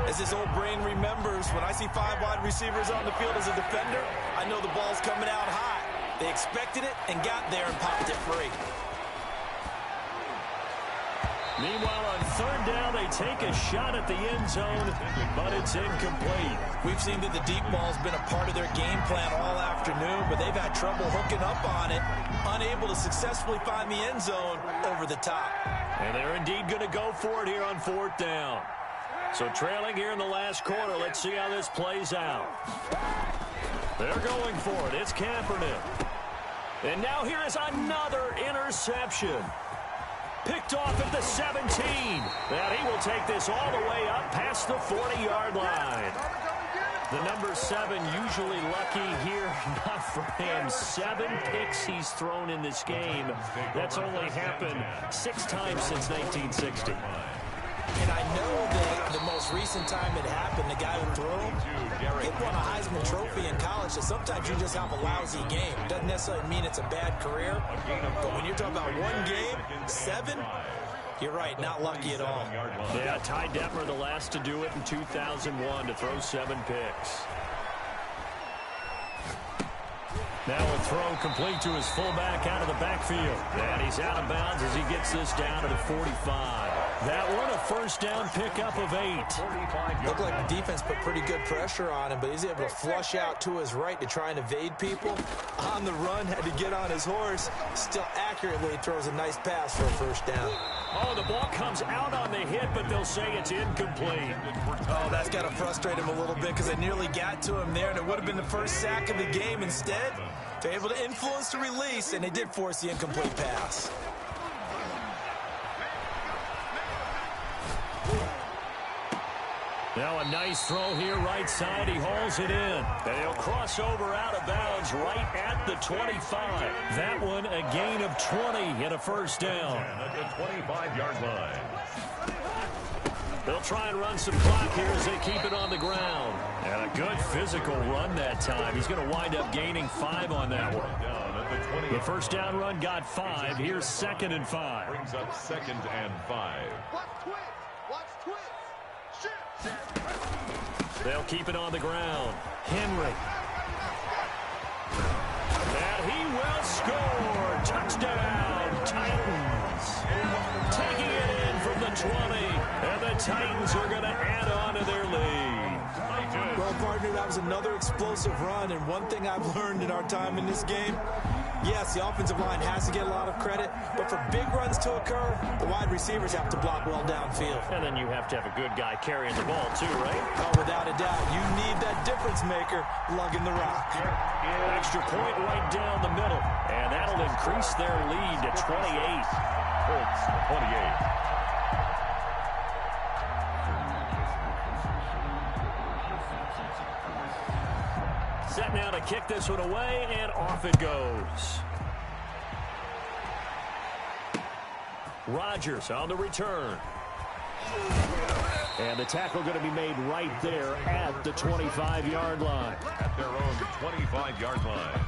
As his old brain remembers, when I see 5 wide receivers on the field as a defender, I know the ball's coming out high. They expected it and got there and popped it free. Meanwhile, on 3rd down, they take a shot at the end zone, but it's incomplete. We've seen that the deep ball's been a part of their game plan all afternoon, but they've had trouble hooking up on it, unable to successfully find the end zone over the top. And they're indeed going to go for it here on 4th down. So trailing here in the last quarter, let's see how this plays out. They're going for it. It's Kaepernick. And now here is another interception. Picked off at the 17. And he will take this all the way up past the 40-yard line. The number 7 usually lucky here, not for him. 7 picks he's thrown in this game. That's only happened 6 times since 1960. And I know that the most recent time it happened, the guy who threw him, he won a Heisman Trophy in college, so sometimes you just have a lousy game. Doesn't necessarily mean it's a bad career, but when you're talking about one game, 7, you're right, not lucky at all. Yeah, Ty Detmer, the last to do it in 2001, to throw 7 picks. Now a throw complete to his fullback out of the backfield. And he's out of bounds as he gets this down to the 45. That one, a 1st down pickup of 8. Looked like the defense put pretty good pressure on him, but he's able to flush out to his right to try and evade people. On the run, had to get on his horse. Still accurately throws a nice pass for a 1st down. Oh, the ball comes out on the hit, but they'll say it's incomplete. Oh, that's got to frustrate him a little bit because they nearly got to him there, and it would have been the first sack of the game. Instead, they're able to influence the release, and they did force the incomplete pass. Now a nice throw here right side. He hauls it in. And he'll cross over out of bounds right at the 25. That one a gain of 20 and a 1st down. At the 25-yard line. They'll try and run some clock here as they keep it on the ground. And a good physical run that time. He's going to wind up gaining 5 on that one. The 1st down run got 5. Here's 2nd and 5. Brings up 2nd and 5. They'll keep it on the ground. Henry. And he will score. Touchdown, Titans. Taking it in from the 20. And the Titans are going to add on to their lead. Well, partner, that was another explosive run. And one thing I've learned in our time in this game, yes, the offensive line has to get a lot of credit, but for big runs to occur, the wide receivers have to block well downfield. And then you have to have a good guy carrying the ball too, right? Oh, without a doubt. You need that difference maker lugging the rock. Extra point right down the middle. And that'll increase their lead to 28. Colts 28. Set now to kick this one away, and off it goes. Rodgers on the return. And the tackle going to be made right there at the 25-yard line. At their own 25-yard line.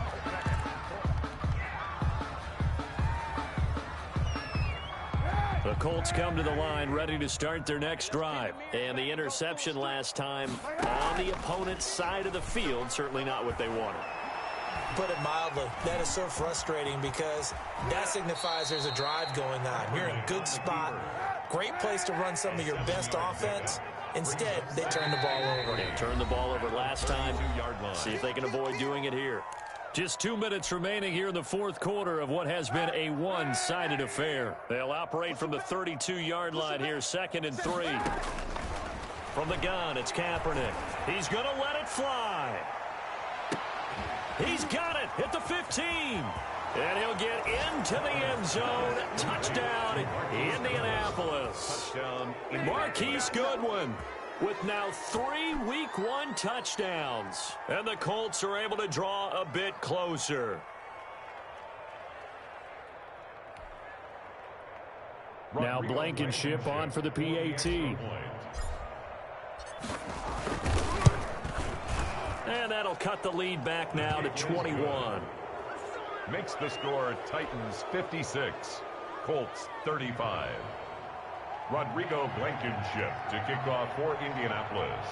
The Colts come to the line ready to start their next drive. And the interception last time on the opponent's side of the field, certainly not what they wanted. Put it mildly, that is so frustrating because that signifies there's a drive going on. You're in a good spot, great place to run some of your best offense. Instead, they turn the ball over. They turned the ball over last time. See if they can avoid doing it here. Just 2 minutes remaining here in the fourth quarter of what has been a one-sided affair. They'll operate from the 32-yard line here, 2nd and 3. From the gun, it's Kaepernick. He's going to let it fly. He's got it at the 15. And he'll get into the end zone. Touchdown, Indianapolis. Touchdown, Marquise Goodwin with now 3 Week 1 touchdowns. And the Colts are able to draw a bit closer. Now Blankenship on for the PAT. And that'll cut the lead back now to 21. Makes the score Titans 56, Colts 35. Rodrigo Blankenship to kick off for Indianapolis.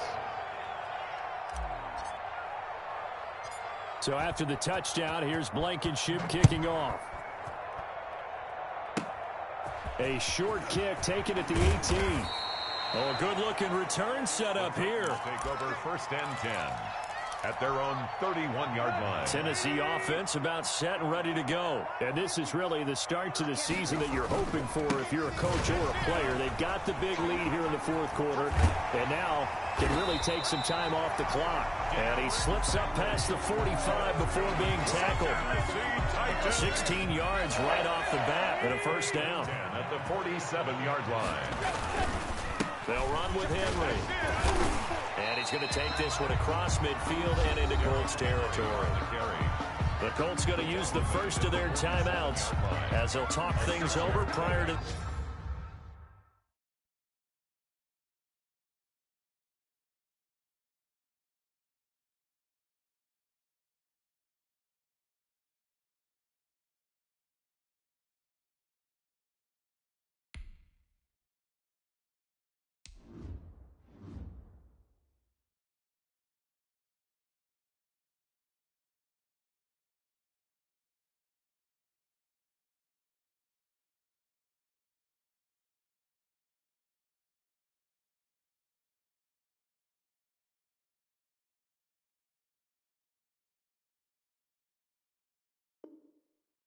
So after the touchdown, here's Blankenship kicking off. A short kick taken at the 18. Oh, a good-looking return set up here. Take over 1st and 10 at their own 31-yard line. Tennessee offense about set and ready to go. And this is really the start to the season that you're hoping for if you're a coach or a player. They've got the big lead here in the fourth quarter, and now can really take some time off the clock. And he slips up past the 45 before being tackled. 16 yards right off the bat and a first down. At the 47-yard line. They'll run with Henry. And he's going to take this one across midfield and into Colts territory. The Colts going to use the first of their timeouts as they'll talk things over prior to...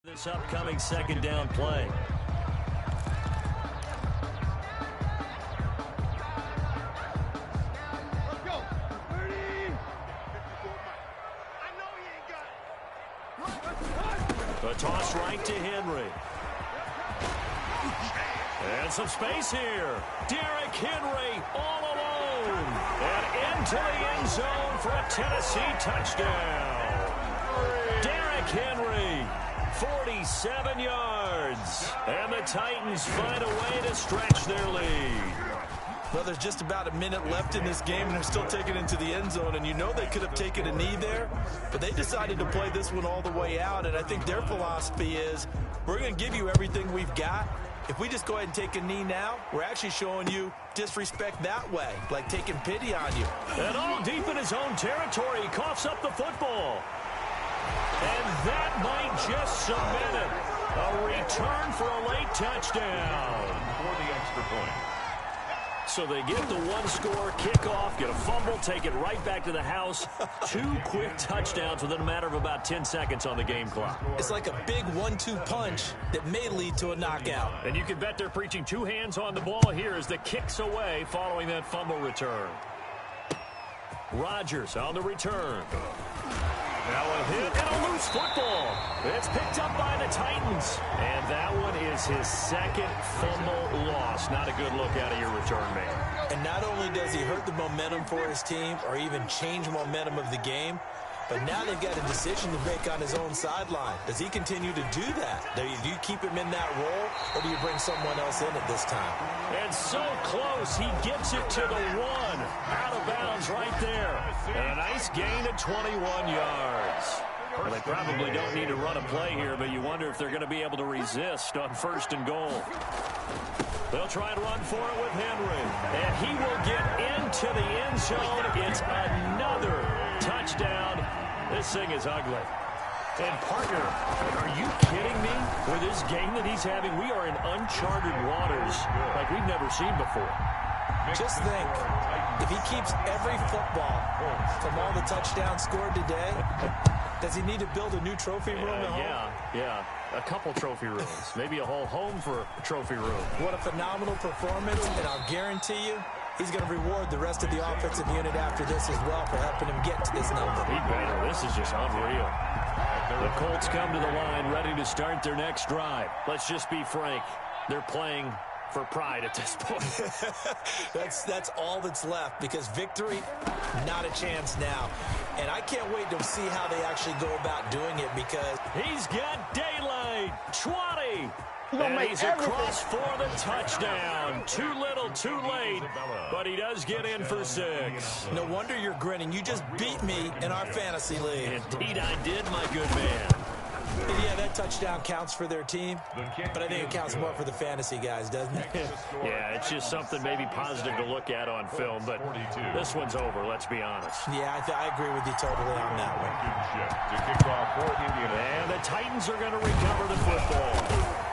this upcoming second down play. Let's go. 30. I know he ain't got it. A toss right to Henry. And some space here. Derrick Henry all alone. And into the end zone for a Tennessee touchdown. Derrick Henry. 47 yards. And the Titans find a way to stretch their lead. Well, there's just about a minute left in this game, and they're still taking it into the end zone. And you know they could have taken a knee there, but they decided to play this one all the way out. And I think their philosophy is, we're going to give you everything we've got. If we just go ahead and take a knee now, we're actually showing you disrespect that way, like taking pity on you. And all deep in his own territory, he coughs up the football. And that might just cement it. A return for a late touchdown. For the extra point. So they get the one-score kickoff, get a fumble, take it right back to the house. 2 quick touchdowns within a matter of about 10 seconds on the game clock. It's like a big 1-2 punch that may lead to a knockout. And you can bet they're preaching 2 hands on the ball here as the kick's away following that fumble return. Rodgers on the return. Now a hit and a loose football. It's picked up by the Titans. And that one is his second fumble loss. Not a good look out of your return man. And not only does he hurt the momentum for his team or even change momentum of the game, but now they've got a decision to make on his own sideline. Does he continue to do that? Do you keep him in that role, or do you bring someone else in at this time? And so close, he gets it to the 1. Out of bounds right there. And a nice gain of 21 yards. Well, they probably don't need to run a play here, but you wonder if they're going to be able to resist on 1st and goal. They'll try and run for it with Henry. And he will get into the end zone. It's another touchdown. This thing is ugly. And, partner, are you kidding me? With this game that he's having, we are in uncharted waters like we've never seen before. Just think, if he keeps every football from all the touchdowns scored today, does he need to build a new trophy room at home? Yeah. A couple trophy rooms. Maybe a whole home for a trophy room. What a phenomenal performance, and I'll guarantee you, he's going to reward the rest of the offensive unit after this as well for helping him get to this number. He better. This is just unreal. The Colts come to the line ready to start their next drive. Let's just be frank. They're playing for pride at this point. That's all that's left, because victory, not a chance now. And I can't wait to see how they actually go about doing it, because he's got daylight. 20. And he's across for the touchdown. Too little, too late. But he does get in for 6. No wonder you're grinning. You just beat me in our fantasy league. Indeed I did, my good man. And yeah, that touchdown counts for their team, but I think it counts more for the fantasy guys, doesn't it? Yeah, it's just something maybe positive to look at on film, but this one's over, let's be honest. Yeah, I agree with you totally on that one. To kick off for Indianapolis. And the Titans are going to recover the football.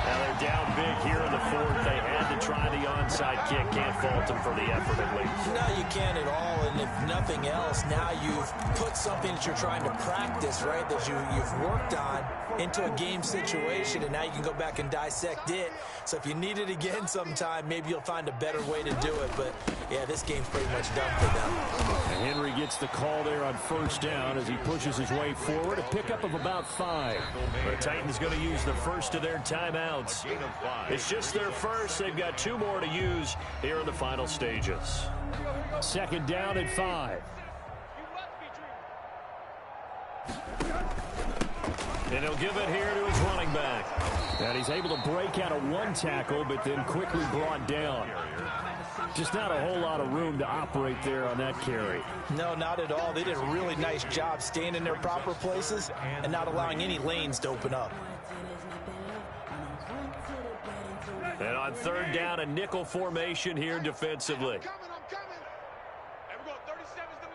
Now they're down big here in the 4th. They had to try the onside kick. Can't fault them for the effort at least. No, you can't at all. And if nothing else, now you've put something that you're trying to practice, right, that you've worked on into a game situation, and now you can go back and dissect it. So if you need it again sometime, maybe you'll find a better way to do it. But, yeah, this game's pretty much done for them. And Henry gets the call there on 1st down as he pushes his way forward. A pickup of about 5. The Titans going to use the first of their timeouts. It's just their first. They've got 2 more to use here in the final stages. 2nd down at 5. And he'll give it here to his running back. And he's able to break out of 1 tackle, but then quickly brought down. Just not a whole lot of room to operate there on that carry. No, not at all. They did a really nice job staying in their proper places and not allowing any lanes to open up. And on 3rd down, a nickel formation here defensively. I'm coming. And we're going 37's the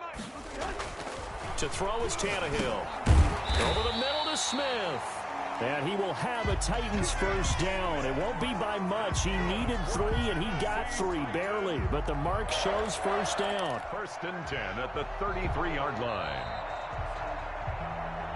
mic. To throw is Tannehill. Over the middle to Smith. And he will have a Titans 1st down. It won't be by much. He needed 3, and he got 3, barely. But the mark shows 1st down. 1st and 10 at the 33-yard line.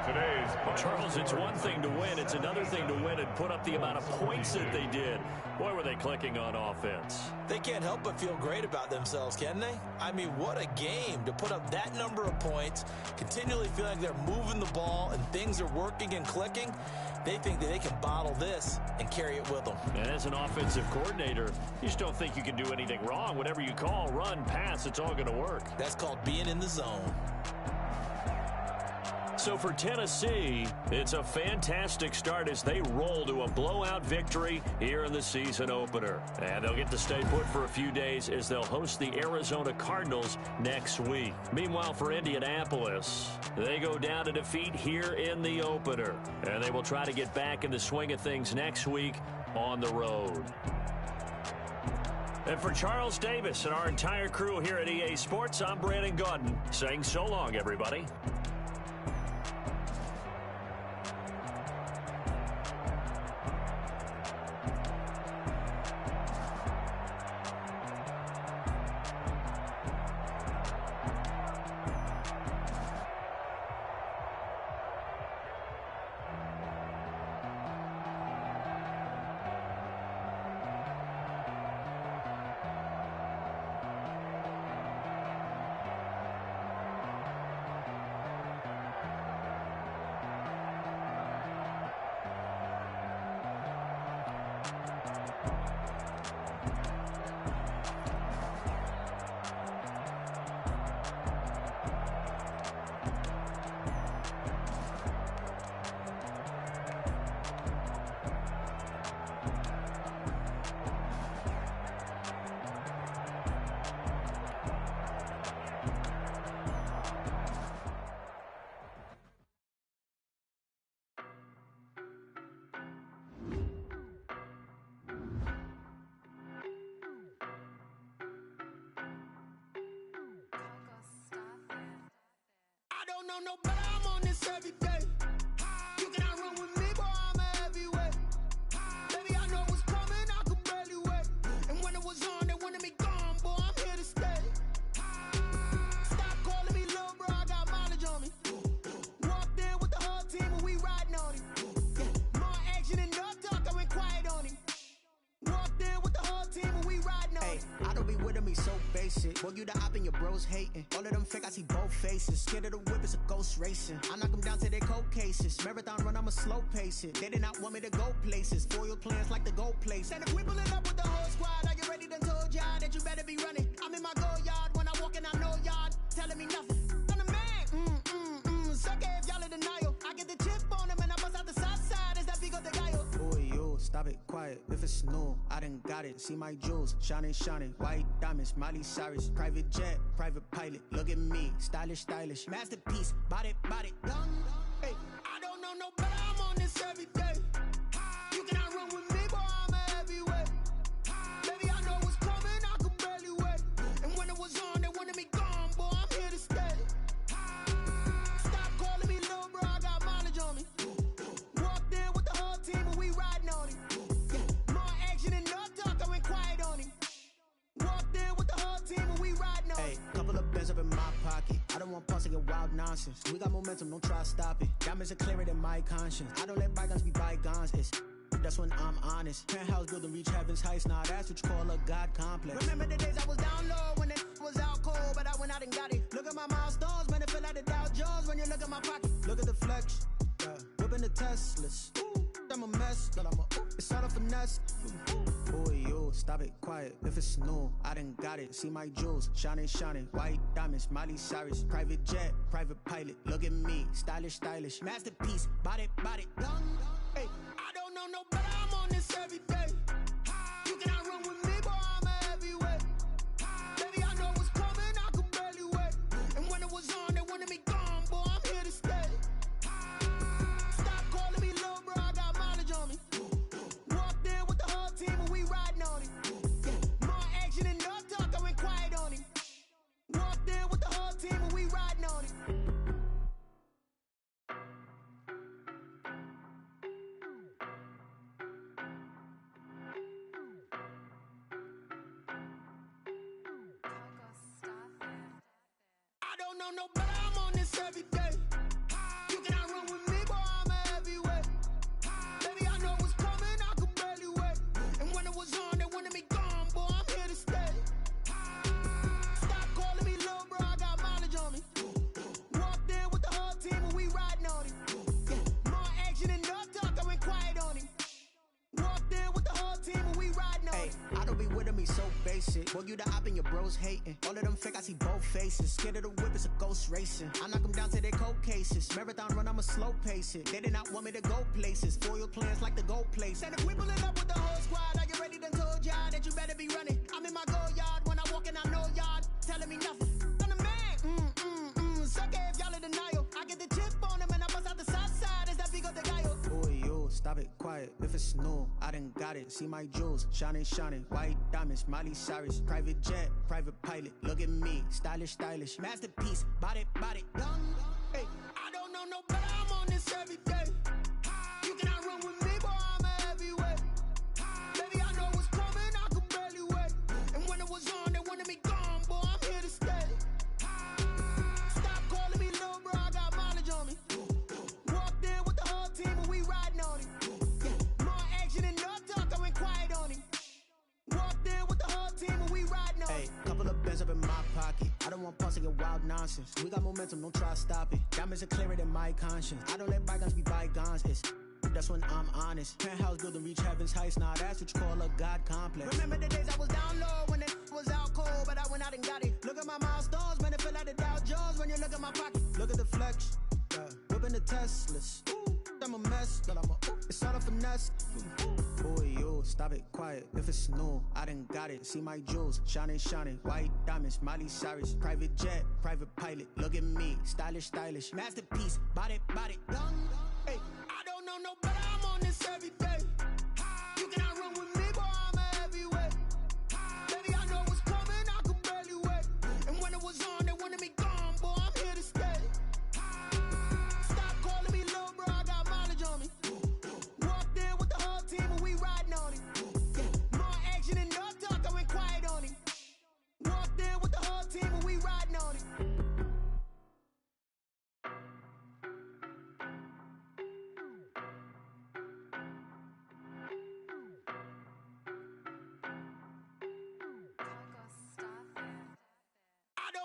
Today's Charles, it's one thing to win. It's another thing to win and put up the amount of points that they did. Boy, were they clicking on offense. They can't help but feel great about themselves, can they? I mean, what a game to put up that number of points, continually feeling like they're moving the ball and things are working and clicking. They think that they can bottle this and carry it with them. And as an offensive coordinator, you just don't think you can do anything wrong. Whatever you call, run, pass, it's all going to work. That's called being in the zone. So for Tennessee, it's a fantastic start as they roll to a blowout victory here in the season opener. And they'll get to stay put for a few days as they'll host the Arizona Cardinals next week. Meanwhile, for Indianapolis, they go down to defeat here in the opener. And they will try to get back in the swing of things next week on the road. And for Charles Davis and our entire crew here at EA Sports, I'm Brandon Gaudin saying so long, everybody. know no better, I'm on this every day. You cannot run with me, boy, I'm a heavyweight. Baby, I know what's coming, I could barely wait. And when it was on, they wanted me gone, boy, I'm here to stay. Stop calling me little bro, I got mileage on me. Walked in with the whole team and we riding on him. Yeah, more action and no talk, I went quiet on him. Walked in with the whole team and we riding on him. I don't be with me so basic. Boy, you the op and your bros hating. All of them fake, I see both faces. Scared of the whip, it's a ghost racing. I knock them down to their cold cases. Marathon run, I'ma slow pace it. They did not want me to go places. Foil plans like the go place. And if we pulling up with the whole squad, are you ready? Done told y'all that you better be running. I'm in my go yard when I walk in, I know y'all telling me nothing. I'm the man, suck it if y'all in denial. I get the chip on them and I bust out the south side. Is that Vigo de Gallo? Boy, you, stop it, quiet. If it's new, I done got it. See my jewels, shining, shining. White diamonds, Miley Cyrus. Private jet, private pilot. Look at me, stylish, stylish. Masterpiece, body, done. Hey, I don't know no better, I'm on this every day. You cannot run with me, boy, I'm a heavyweight. Baby, I know what's coming, I could barely wait. And when it was on, they wanted me gone, boy, I'm here to stay. Stop calling me little bro, I got mileage on me. Walked in with the whole team and we riding on him. Yeah, more action and no talk, I went quiet on him. Walked in with the whole team and we riding on him. Hey, couple of bands up in my pocket. I don't want pause to get wild nonsense. We got momentum, don't try to stop it. Diamonds are clearer than my conscience. I don't let bygones be bygones. That's when I'm honest. Penthouse building reach heaven's heights. Nah, that's what you call a God complex. Remember the days I was down low when it was out cold, but I went out and got it. Look at my milestones, man, it feel like the Dow Jones when you look at my pocket. Look at the flex, yeah. Whipping the Teslas. I'm a mess, but it's all a finesse. Boy, you, stop it, quiet. If it's new, I done got it. See my jewels, shining, shining. White diamonds, Miley Cyrus. Private jet, private pilot. Look at me, stylish, stylish. Masterpiece, body, done. Hey, I don't know no better, I'm on this every day. You cannot run with me, boy, I'm a heavyweight. Baby, I know what's coming, I could barely wait. And when it was on, they wanted me gone, boy, I'm here to stay. Stop calling me little bro, I got mileage on me. Walked in with the whole team and we riding on him. Yeah, more action and no talk, I went quiet on him. Walked in with the whole team and we riding on him. I don't know no better, I'm on this every day. You cannot run with me, boy, I'm a heavyweight. Baby, I know what's coming, I could barely wait. And when it was on, they wanted me gone, boy, I'm here to stay. Stop calling me little bro, I got mileage on me. Walked in with the whole team and we riding on him. Yeah, more action and no talk, I went quiet on him. Walked in with the whole team and we riding on him. I don't be with me so basic. Boy, you the op and your bros hating. All of them fake, I see both faces. Scared of the whip, it's a ghost racing. I knock them down to their cold cases. Marathon run, I'ma slow pace it. They did not want me to go places. Foil plans like the go place. And if we pulling up with the whole squad, are you ready? Done told y'all that you better be running. I'm in my go yard when I walk in, I know y'all telling me nothing. I'm the man, suck it if y'all in denial. I get the chip on them and I bust out the south side. Is that Vigo de Gallo? Boy, you, stop it, quiet. If it's new, I done got it. See my jewels, shining, shining. White diamonds, Miley Cyrus. Private jet, private pilot. Look at me, stylish, stylish. Masterpiece, body, done. Hey, I don't know no better, I'm on this every day. You cannot run with me, boy, I'm a heavyweight. Baby, I know what's coming, I could barely wait. And when it was on, they wanted me gone, boy, I'm here to stay. Stop calling me little bro, I got mileage on me. Walked in with the whole team and we riding on him. Yeah, more action and no talk, I went quiet on him. Walked in with the whole team and we riding on him. Hey, couple of bands up in my pocket. I don't want pause to get wild nonsense. We got momentum, don't try to stop it. Diamonds are clearer than my conscience. I don't let bygones be bygones. That's when I'm honest. Penthouse building reach heaven's heights. Nah, that's what you call a God complex. Remember the days I was down low when it was out cold, but I went out and got it. Look at my milestones, man, it feel like the Dow Jones when you look at my pocket. Look at the flex, yeah. Whipping the Teslas. I'm a mess, but it's all a finesse. Boy, you, stop it, quiet. If it's new, I done got it. See my jewels, shining, shining. White diamonds, Miley Cyrus. Private jet, private pilot. Look at me, stylish, stylish. Masterpiece, body, done. Hey, I don't know no better, I'm on this every day. You cannot run with me, boy, I'm a heavyweight. Baby, I know what's coming, I could barely wait. And when it was on, they wanted me gone, boy, I'm here to stay.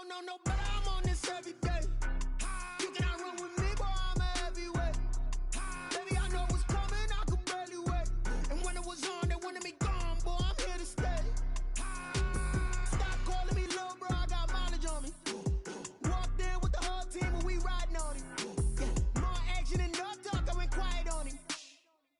don't know no better, I'm on this every day. You cannot run with me, boy, I'm a heavyweight. Baby, I know what's coming, I could barely wait. And when it was on, they wanted me gone, boy, I'm here to stay. Stop calling me little bro, I got mileage on me. Walked in with the whole team and we riding on him. Yeah, more action and no talk, I went quiet on him.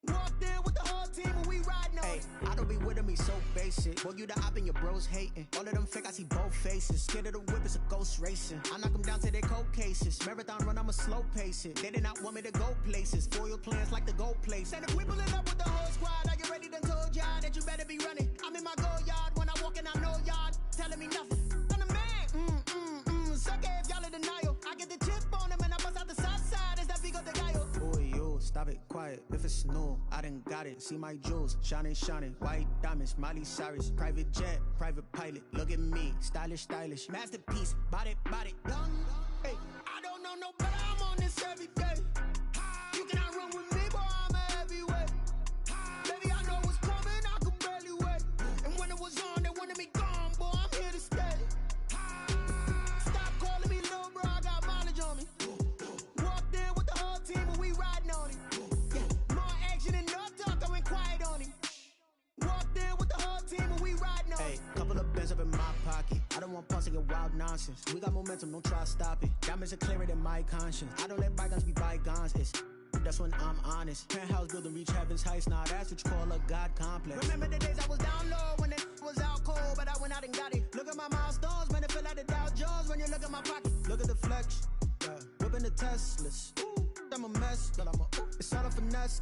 Walked in with the whole team and we riding on him. I don't be with him, he's so basic. Boy, you the op and your bros hating. All of them fake, I see both faces. Scared of the whip, it's a ghost racing. I knock them down to their cold cases. Marathon run, I'ma slow pace it. They did not want me to go places. Foil plans like the gold place. And if we pulling up with the whole squad, I get ready to told y'all that you better be running. I'm in my go yard when I walk in, I know y'all telling me nothing. I'm the man, sucker if y'all in denial. I get the chip on them and I bust out the south side. Is that Vigo the guy? Boy, yo, stop it, quiet. If it's new, I done got it. See my jewels, shining, shining. White diamonds, Miley Cyrus. Private jet, private pilot. Look at me, stylish, stylish. Masterpiece, body, young. Hey, I don't know no better, I'm on this every day. You cannot run with me, boy, I'm a heavyweight. Baby, I know what's coming, I could barely wait. And when it was on, they wanted me gone, boy, I'm here to stay. Stop calling me little bro, I got mileage on me. Walked in with the whole team and we riding on him. Yeah, more action and no talk, I went quiet on him. Walked in with the whole team and we riding on him. Hey, couple of bands up in my pocket. I don't want pulse to get wild nonsense. We got momentum, don't try to stop it. Diamonds are clearer than my conscience. I don't let bygones be bygones. That's when I'm honest. Penthouse building reach heaven's heights. Now that's what you call a God complex. Remember the days I was down low when it was out cold, but I went out and got it. Look at my milestones, man, it feel like the Dow Jones when you look at my pocket. Look at the flex, whipping the Teslas. I'm a mess, but it's all a finesse.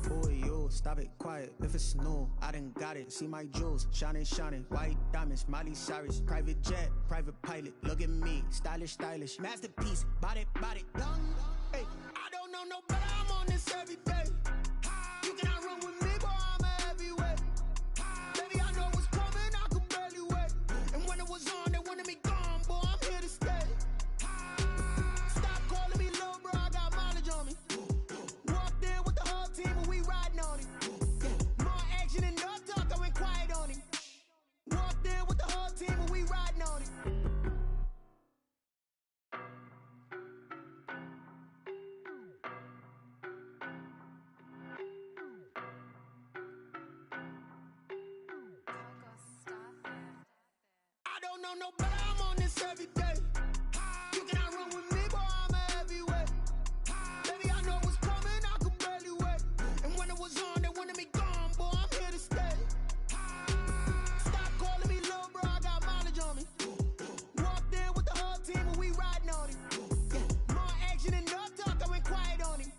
Boy, yo, stop it, quiet. If it's new, I done got it. See my jewels, shining, shining. White diamonds, Miley Cyrus. Private jet, private pilot. Look at me, stylish, stylish. Masterpiece, body, young. Hey, I don't know no better, I'm on this every day. You cannot run with me, boy, I'm a heavyweight. Baby, I know what's coming, I could barely wait. And when it was on, they wanted me gone, boy, I'm here to stay. Stop calling me little bro, I got mileage on me. Walked in with the whole team and we riding on him. Yeah, more action and no talk, I went quiet on him. Walked in with the whole team and we riding on him. I don't know no better, I'm on this every day. You cannot run with me, boy, I'm a heavyweight. Baby, I know what's coming, I could barely wait. And when it was on, they wanted me gone, boy, I'm here to stay. Stop calling me little bro, I got mileage on me. Walked in with the whole team and we riding on him. Yeah, more action and no talk, I went quiet on him.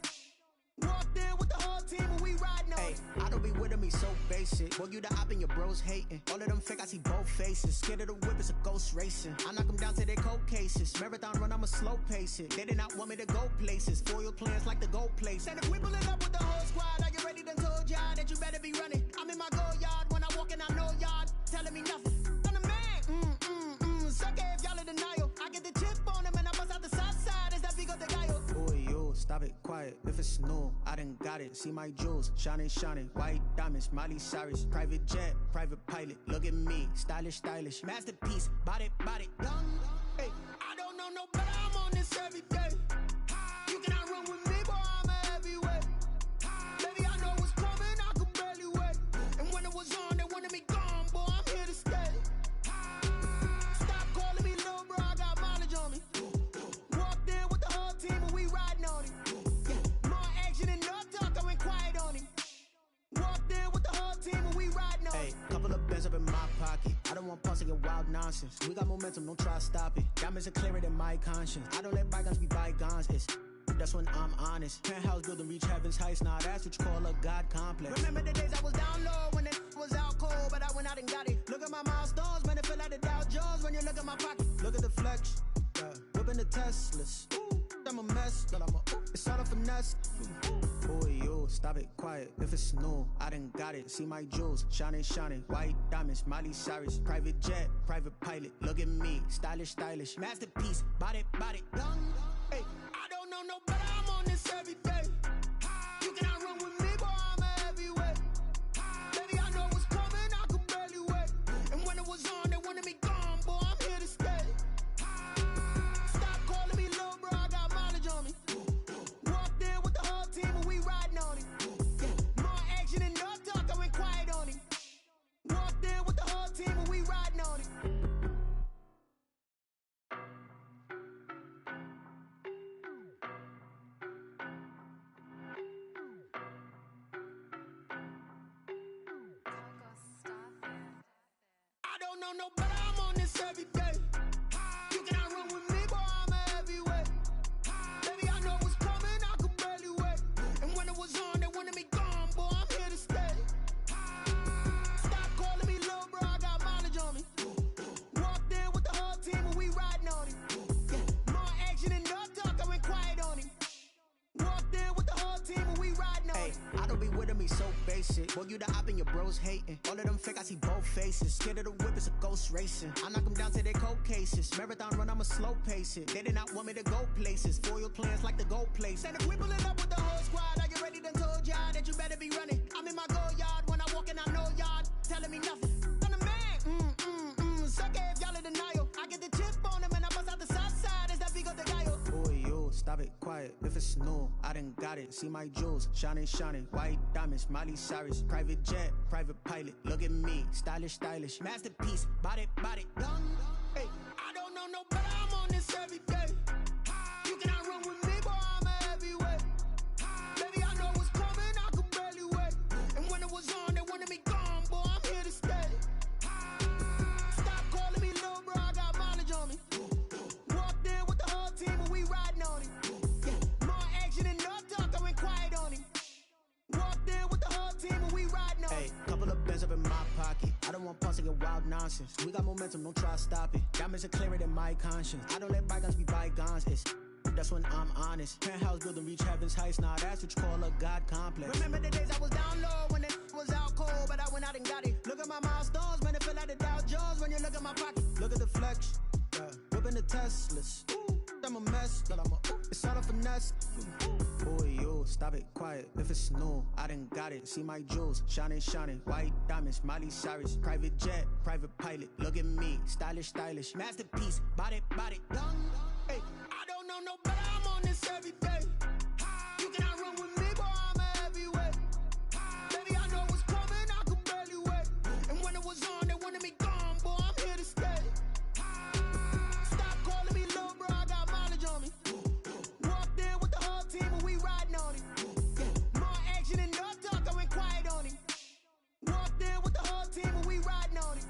Walked in with the whole team and we riding on him. I don't be with him, he's so basic. Boy, you the op and your bros hating. All of them fake, I see both faces. Scared of the whip, it's a ghost racing. I knock them down to their cold cases. Marathon run, I'ma slow pace it. They did not want me to go places. Foil plans like the gold place. And if we pulling up with the whole squad, I get ready to told y'all that you better be running. I'm in my go yard when I walk in, I know y'all telling me nothing. I'm the man, sucker if y'all in denial. I get the chip on them and I bust out the south side. Is that Vigo the guy? Boy, yo, stop it, quiet. If it's new, I done got it. See my jewels, shining, shining. White diamonds, Miley Cyrus. Private jet, private pilot. Look at me, stylish, stylish. Masterpiece, body, young. Hey, I don't know no better, I'm on this every day. You cannot run with me, boy, I'm a heavyweight. Baby, I know what's coming, I could barely wait. And when it was on, they wanted me gone, boy, I'm here to stay. Stop calling me little bro, I got mileage on me. Walked in with the whole team and we riding on him. Yeah, more action and no talk, I went quiet on him. Walked in with the whole team and we riding on him. Hey, couple of bands up in my pocket. I don't want pulse to get wild nonsense. We got momentum, don't try to stop it. Diamonds are clearer than my conscience. I don't let bygones be bygones. That's when I'm honest. Penthouse building reach heaven's heights. Now that's what you call a God complex. Remember the days I was down low when it was out cold, but I went out and got it. Look at my milestones, man, it feel like the Dow Jones when you look at my pocket. Look at the flex, whipping the Teslas. I'm a mess, but it's all a finesse. Boy, yo, stop it, quiet. If it's new, I done got it. See my jewels, shining, shining. White diamonds, Miley Cyrus. Private jet, private pilot. Look at me, stylish, stylish. Masterpiece, body, young. Hey, I don't know no better, I'm on this every day. You cannot run with me, boy, I'm a heavyweight. Baby, I know what's coming, I could barely wait. And when it was on, they wanted me gone, boy, I'm here to stay. know no better, I'm on this every day. You cannot run with me, boy, I'm a heavyweight. Baby, I know what's coming, I could barely wait. And when it was on, they wanted me gone, boy, I'm here to stay. Stop calling me little bro, I got mileage on me. Walked in with the whole team and we riding on him. Yeah, more action and no talk, I went quiet on him. Walked in with the whole team and we riding on him. I don't be with me so basic. Boy, you the op and your bros hating. All of them fake, I see both faces. Scared of the whip, it's a ghost racing. I knock them down to their cold cases. Marathon run, I'ma slow pace it. They did not want me to go places. Foil plans like the goal place. And if we pulling up with the whole squad, are you ready? Done told y'all that you better be running. I'm in my go yard. When I walk in, I know y'all telling me nothing. I'm the man. Suck it if y'all in denial. I get the chip on him and I bust out the south side. Is that Vigo the guy? Boy, you stop it, quiet. If it's new, I done got it. See my jewels, shining, shining. White diamonds, Miley Cyrus. Private jet, private pilot. Look at me, stylish, stylish. Masterpiece, body, young. Hey, I don't know no better. I'm on this every day. You cannot run with me, boy, I'm a heavyweight. Baby, I know what's coming, I could barely wait. And when it was on, they wanted me gone, boy, I'm here to stay. Stop calling me little bro, I got mileage on me. Walked in with the whole team and we riding on him. Yeah, more action and no talk, I went quiet on him. Walked in with the whole team and we riding on him. Hey, couple of bands up in my pocket. I don't want pause to get wild nonsense. We got momentum, don't try to stop it. Diamonds are clearer than my conscience. I don't let bygones be bygones. That's when I'm honest. Penthouse building, reach heaven's heights. Now that's what you call a God complex. Remember the days I was down low when it was out cold, but I went out and got it. Look at my milestones, man, it feel like the Dow Jones when you look at my pocket. Look at the flex, whipping the Teslas. I'm a mess, but it's all a finesse. Boy, you stop it, quiet. If it's new, I done got it. See my jewels, shining, shining. White diamonds, Miley Cyrus. Private jet, private pilot. Look at me, stylish, stylish. Masterpiece, body, young. Hey, I don't know no better. I'm on this every day. You cannot run with me, boy, I'm a heavyweight. Baby, I know what's coming, I could barely wait. And when it was on, they wanted me gone, boy, I'm here to stay. Stop calling me little bro, I got mileage on me. Walked in with the whole team and we riding on him. Yeah, more action and no talk, I went quiet on him. Walked in with the whole team and we riding on him.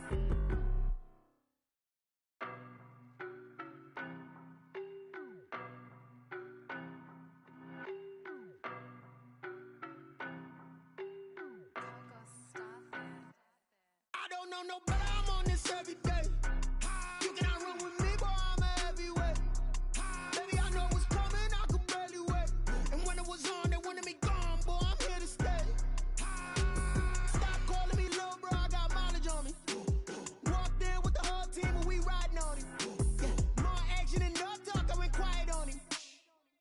I don't know no better, I'm on this every day. You cannot run with me, boy, I'm a heavyweight. Baby, I know what's coming, I could barely wait. And when it was on, they wanted me gone, boy, I'm here to stay. Stop calling me little bro, I got mileage on me. Walked in with the whole team and we riding on him. Yeah, more action and no talk, I went quiet on him.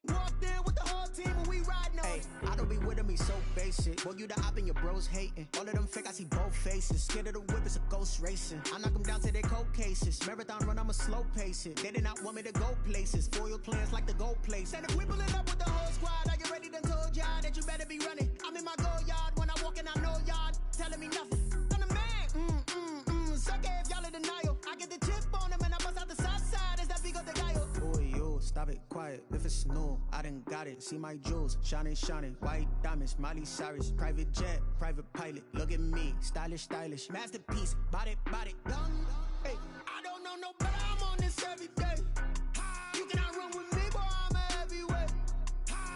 Walked in with the whole team and we riding on him. I don't be with me so basic. Boy, you the op and your bros hating. All of them fake, I see both faces. Scared of the whip, it's a ghost racing. I knock them down to their cold cases. Marathon run, I'ma slow pace it. They did not want me to go places. Foil plans like the goal place. And if we pulling up with the whole squad, are you ready? Done told y'all that you better be running. I'm in my go yard. When I walk in, I know y'all telling me nothing. I'm the man. Suck it if y'all in denial. I get the chip on him and I bust out the south side. Is that Vigo the guy? Boy, you stop it, quiet. If it's new, I done got it. See my jewels, shining, shining. White diamonds, Miley Cyrus. Private jet, private pilot. Look at me, stylish, stylish. Masterpiece, body, young. Hey, I don't know no better. I'm on this every day. You cannot run with me, boy, I'm a heavyweight.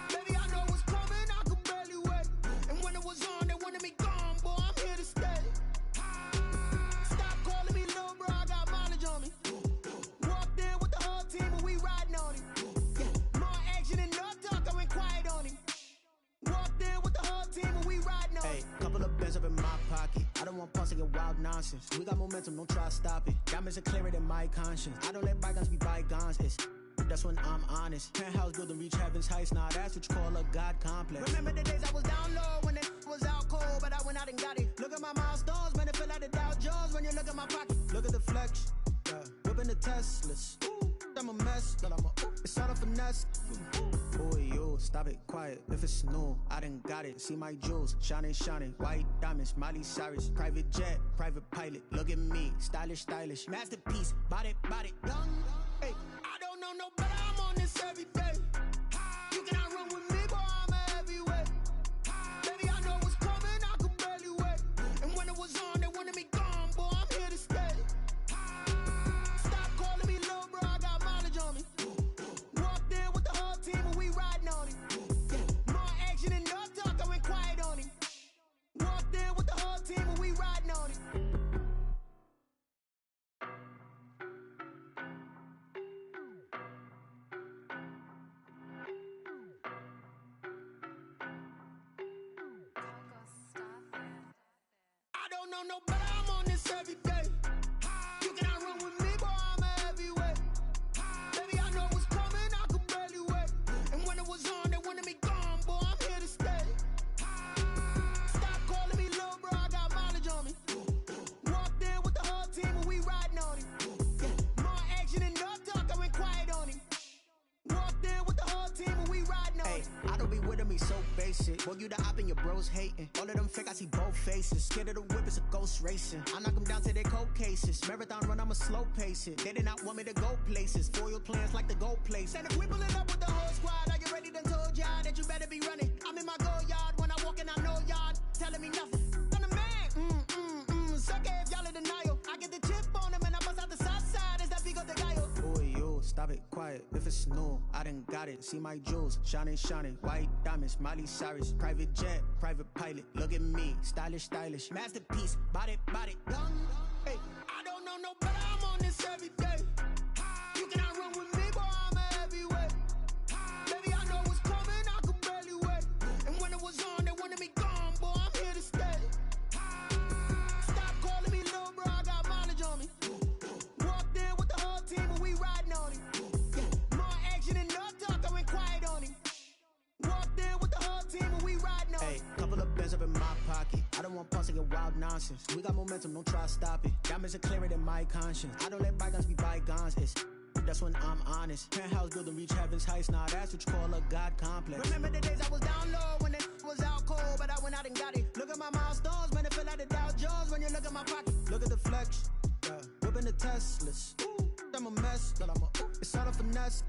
Baby, I know what's coming, I could barely wait. And when it was on, they wanted me gone, boy, I'm here to stay. Stop calling me little bro, I got mileage on me. Walked in with the whole team and we riding on him. Yeah, more action and no talk, I went quiet on him. Walked in with the whole team and we riding on him. Hey, couple of bands up in my pocket. I don't want pause to get wild nonsense. We got momentum, don't try to stop it. Diamonds are clearer than my conscience. I don't let bygones be bygones. That's when I'm honest. Penthouse building, reach heaven's heights. Now that's what you call a God complex. Remember the days I was down low when it was out cold, but I went out and got it. Look at my milestones, man, it feel like the Dow Jones when you look at my pocket. Look at the flex, whipping the Teslas. I'm a mess, but it's all a finesse. Boy, you stop it, quiet. If it's new, I done got it. See my jewels, shining, shining. White diamonds, Miley Cyrus. Private jet, private pilot. Look at me, stylish, stylish. Masterpiece, body, young. Hey, I don't know no better. I'm on this every day. You cannot run with me, boy, I'm a heavyweight. Baby, I know what's coming, I could barely wait. And when it was on, they wanted me gone, boy, I'm here to stay. don't know, but I'm on this every day. You cannot run with me, boy, I'm a heavyweight. Baby, I know what's coming, I could barely wait. And when it was on, they wanted me gone, boy, I'm here to stay. Stop calling me little bro, I got mileage on me. Walked in with the whole team and we riding on him. Yeah, more action and no talk, I went quiet on him. Walked in with the whole team and we riding on him. I don't be with me so basic. Boy, you the op and your bros hating. All of them fake, I see both faces. Scared of the whip, it's a ghost racing. I knock them down to their cold cases. Marathon run, I'ma slow pace it. They did not want me to go places. Foil plans like the goal place. And if we pulling up with the whole squad, are you ready? Done told y'all that you better be running. I'm in my go yard. When I walk in, I know y'all telling me nothing. I'm the man. Suck it if y'all in denial. I get the chip on him and I bust out the south side. Is that Vigo de Gallo? Boy, yo, stop it, quiet. If it's new, I done got it. See my jewels, shining, shining. White diamonds, Miley Cyrus. Private jet, private pilot. Look at me, stylish, stylish. Masterpiece, body, done. Hey, I don't know, no, but I'm on this every day. You cannot run with me, boy, I'm a heavyweight. Baby, I know what's coming, I could barely wait. And when it was on, they wanted me gone, boy, I'm here to stay. Stop calling me little bro, I got mileage on me. Walked in with the whole team and we riding on him. Yeah, more action and no talk, I went quiet on him. Walked in with the whole team and we riding on him. Hey, couple of bands up in my pocket. I don't want pause to get wild nonsense. We got momentum, don't try to stop it. Diamonds are clearer than my conscience. I don't let bygones be bygones. That's when I'm honest. Penthouse building, reach heaven's heights. Nah, that's what you call a God complex. Remember the days I was down low when it was out cold, but I went out and got it. Look at my milestones, man, it feel like the Dow Jones when you look at my pocket. Look at the flex, yeah. Whipping the Teslas. I'm a mess, but it's all a finesse.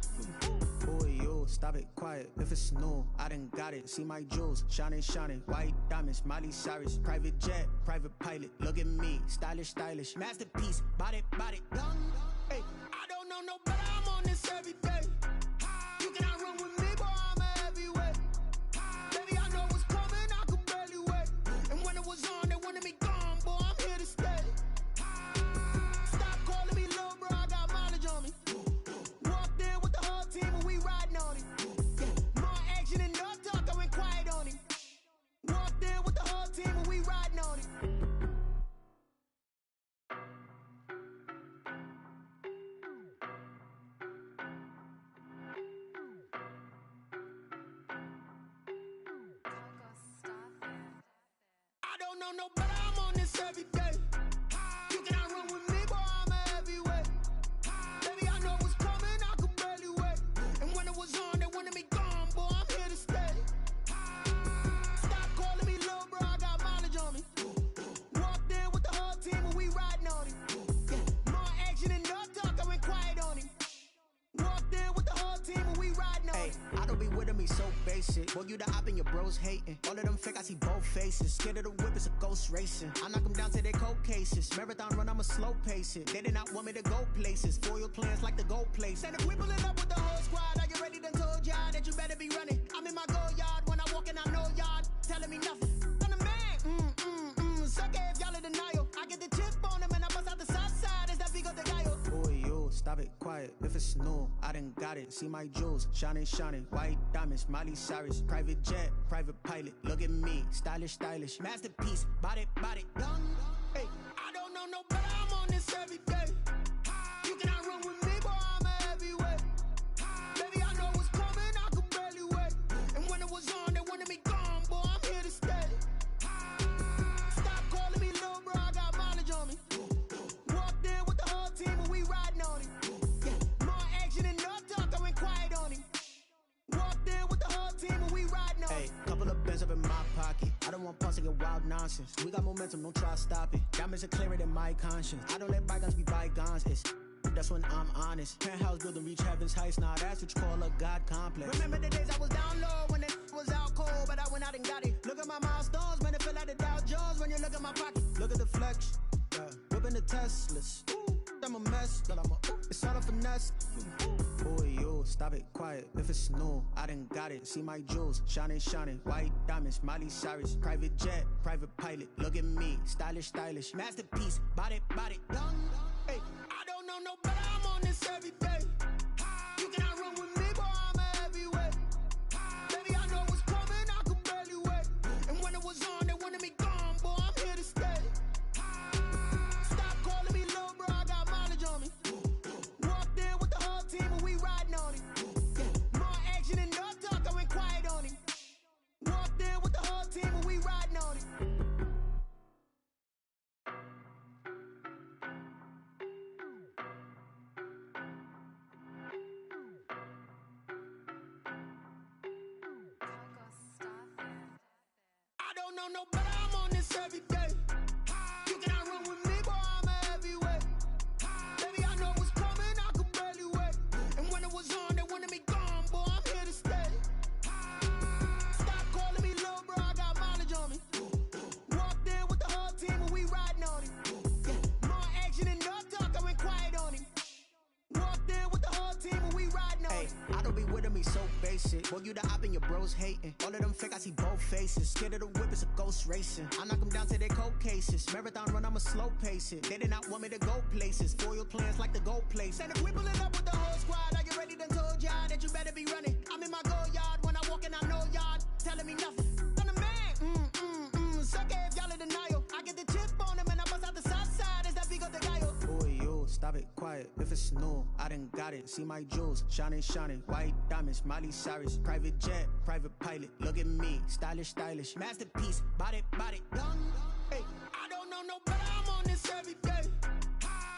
Boy, yo, stop it, quiet. If it's new, I done got it. See my jewels, shining, shining. White diamonds, Miley Cyrus. Private jet, private pilot. Look at me, stylish, stylish. Masterpiece, body, done. Hey, I don't know, no, but I'm on this every day. You cannot run with me, boy, I'm a heavyweight. Baby, I know what's coming, I could barely wait. And when it was on, they wanted me gone, boy, I'm here to stay. Stop calling me little bro, I got mileage on me. Walked in with the whole team and we riding on him. Yeah, more action and no talk, I went quiet on him. Walked in with the whole team and we riding on him. I don't know, no, but I'm on this every day. You cannot run with me, boy, I'm a heavyweight. Baby, I know what's coming, I could barely wait. And when it was on, they wanted me gone, boy, I'm here to stay. Stop calling me little bro, I got mileage on me. Walked in with the whole team and we riding on him. Yeah, more action and no talk, I went quiet on him. Walked in with the whole team and we riding on him. I don't be with me so basic. Boy, you the op and your bros hating. All of them fake, I see both faces. Scared of the whip, it's a ghost racing. I knock them down to their cold cases. Marathon run, I'ma slow pace it. They did not want me to go places. Foil plans like the goal place. And if we pulling up with the whole squad, are you ready? Done told y'all that you better be running. I'm in my go yard. When I walk in, I know y'all telling me nothing. I'm the man. Suck it if y'all in denial. I get the chip on him and I bust out the south side. Is that Vigo de Gallo? Boy, yo, stop it, quiet. If it's new, I done got it. See my jewels, shining, shining. White diamonds, Miley Cyrus. Private jet, private pilot. Look at me, stylish, stylish. Masterpiece, body, done. Hey, I don't know, no, but I'm on this every day. You cannot run with me, boy, I'm a heavyweight. Baby, I know what's coming, I could barely wait. And when it was on, they wanted me gone, boy, I'm here to stay. Stop calling me little bro, I got mileage on me. Walked in with the whole team and we riding on him. Yeah, more action and no talk, I went quiet on him. Walked in with the whole team and we riding on him. Hey, couple of bands up in my pocket. I don't want pause to get wild nonsense. We got momentum, don't try to stop it. Diamonds are clearer than my conscience. I don't let bygones be bygones. That's when I'm honest. Penthouse building, reach heaven's heights. Nah, that's what you call a God complex. Remember the days I was down low when it was out cold, but I went out and got it. Look at my milestones, man, it feel like the Dow Jones when you look at my pocket. Look at the flex, yeah. Whipping the Teslas. I'm a mess, but it's all a finesse. Boy, yo, stop it, quiet. If it's new, I done got it. See my jewels, shining, shining. White diamonds, Miley Cyrus. Private jet, private pilot. Look at me, stylish, stylish. Masterpiece, body, done. Hey, I don't know, no, but I'm on this every day. You cannot run with me, boy, I'm a heavyweight. Baby, I know what's coming, I could barely wait. And when it was on, they wanted me gone, boy, I'm here to stay. don't know no better, I'm on this every day. You cannot run with me, boy, I'm a heavyweight. Baby, I know what's coming, I could barely wait. And when it was on, they wanted me gone, boy, I'm here to stay. Stop calling me little bro, I got mileage on me. Walked in with the whole team and we riding on him. Yeah, more action and no talk, I went quiet on him. Walked in with the whole team and we riding on him. I don't be with me so basic. Boy, you the op and your bros hating. All of them fake, I see both faces. Scared of the whip, it's a ghost racing. I knock them down to their cold cases. Marathon run, I'ma slow pace it. They did not want me to go places. Foil plans like the gold place. And if we pulling up with the whole squad, I get ready done told y'all that you better be running. I'm in my go yard. When I walk in, I know y'all telling me nothing. I'm the man. Suck it if y'all in denial. I get the chip on them and I bust out the south side. Is that Vigo de Gallo? Boy, yo, stop it, quiet. If it's new, I done got it. See my jewels, shining, shining. White diamonds, Miley Cyrus. Private jet, private pilot. Look at me, stylish, stylish. Masterpiece, body, young. Hey, I don't know no better, I'm on this every day.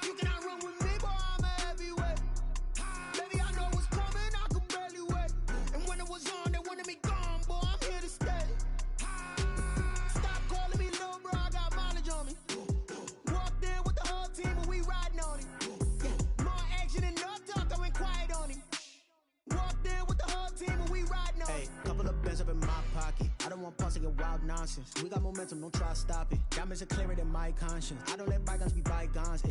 You cannot run with me, boy, I'm a heavyweight. Baby, I know what's coming, I could barely wait. And when it was on, they wanted me gone, boy, I'm here to stay. Stop calling me little bro, I got mileage on me. Walked in with the whole team and we riding on him. Yeah, more action and no talk, I went quiet on him. Walked in with the whole team and we riding on him. Hey, couple of bands up in my pocket. I don't want pulse to get wild nonsense. We got momentum, don't try to stop it. Diamonds are clearer than my conscience. I don't let bygones be bygones.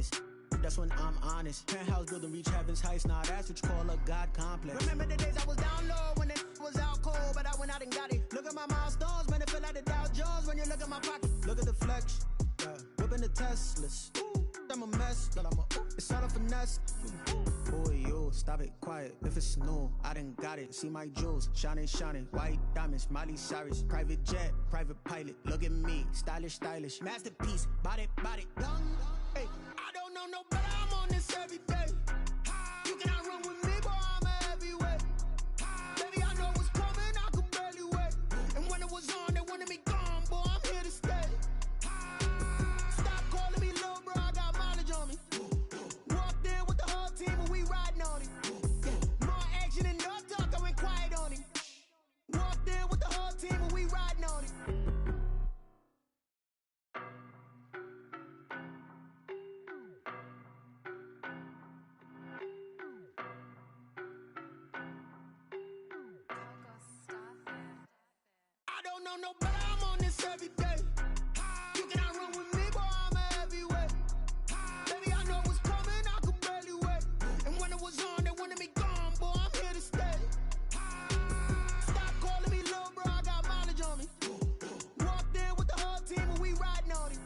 That's when I'm honest. Penthouse building, reach heaven's heights. Nah, that's what you call a God complex. Remember the days I was down low when it was out cold, but I went out and got it. Look at my milestones, man, it feel like the Dow Jones when you look at my pocket. Look at the flex, yeah. Whipping the Teslas. I'm a mess, but it's all a finesse. Boy, yo, stop it, quiet. If it's new, I done got it. See my jewels, shining, shining. White diamonds, Miley Cyrus. Private jet, private pilot. Look at me, stylish, stylish. Masterpiece, body, young. Hey, I don't know no better, I'm on this every day. You cannot run with me, boy, I'm a heavyweight. Baby, I know what's coming, I could barely wait. And when it was on, they wanted me gone, boy, I'm here to stay. Stop calling me little bro, I got mileage on me. Walked in with the whole team and we riding on him. Yeah, more action and no talk, I went quiet on him. Walked in with the whole team and we riding on him. I don't know no better, I'm on this every day. You cannot run with me, boy, I'm a heavyweight. Baby, I know what's coming, I could barely wait. And when it was on, they wanted me gone, boy, I'm here to stay. Stop calling me little bro, I got mileage on me. Walked in with the whole team and we riding on him.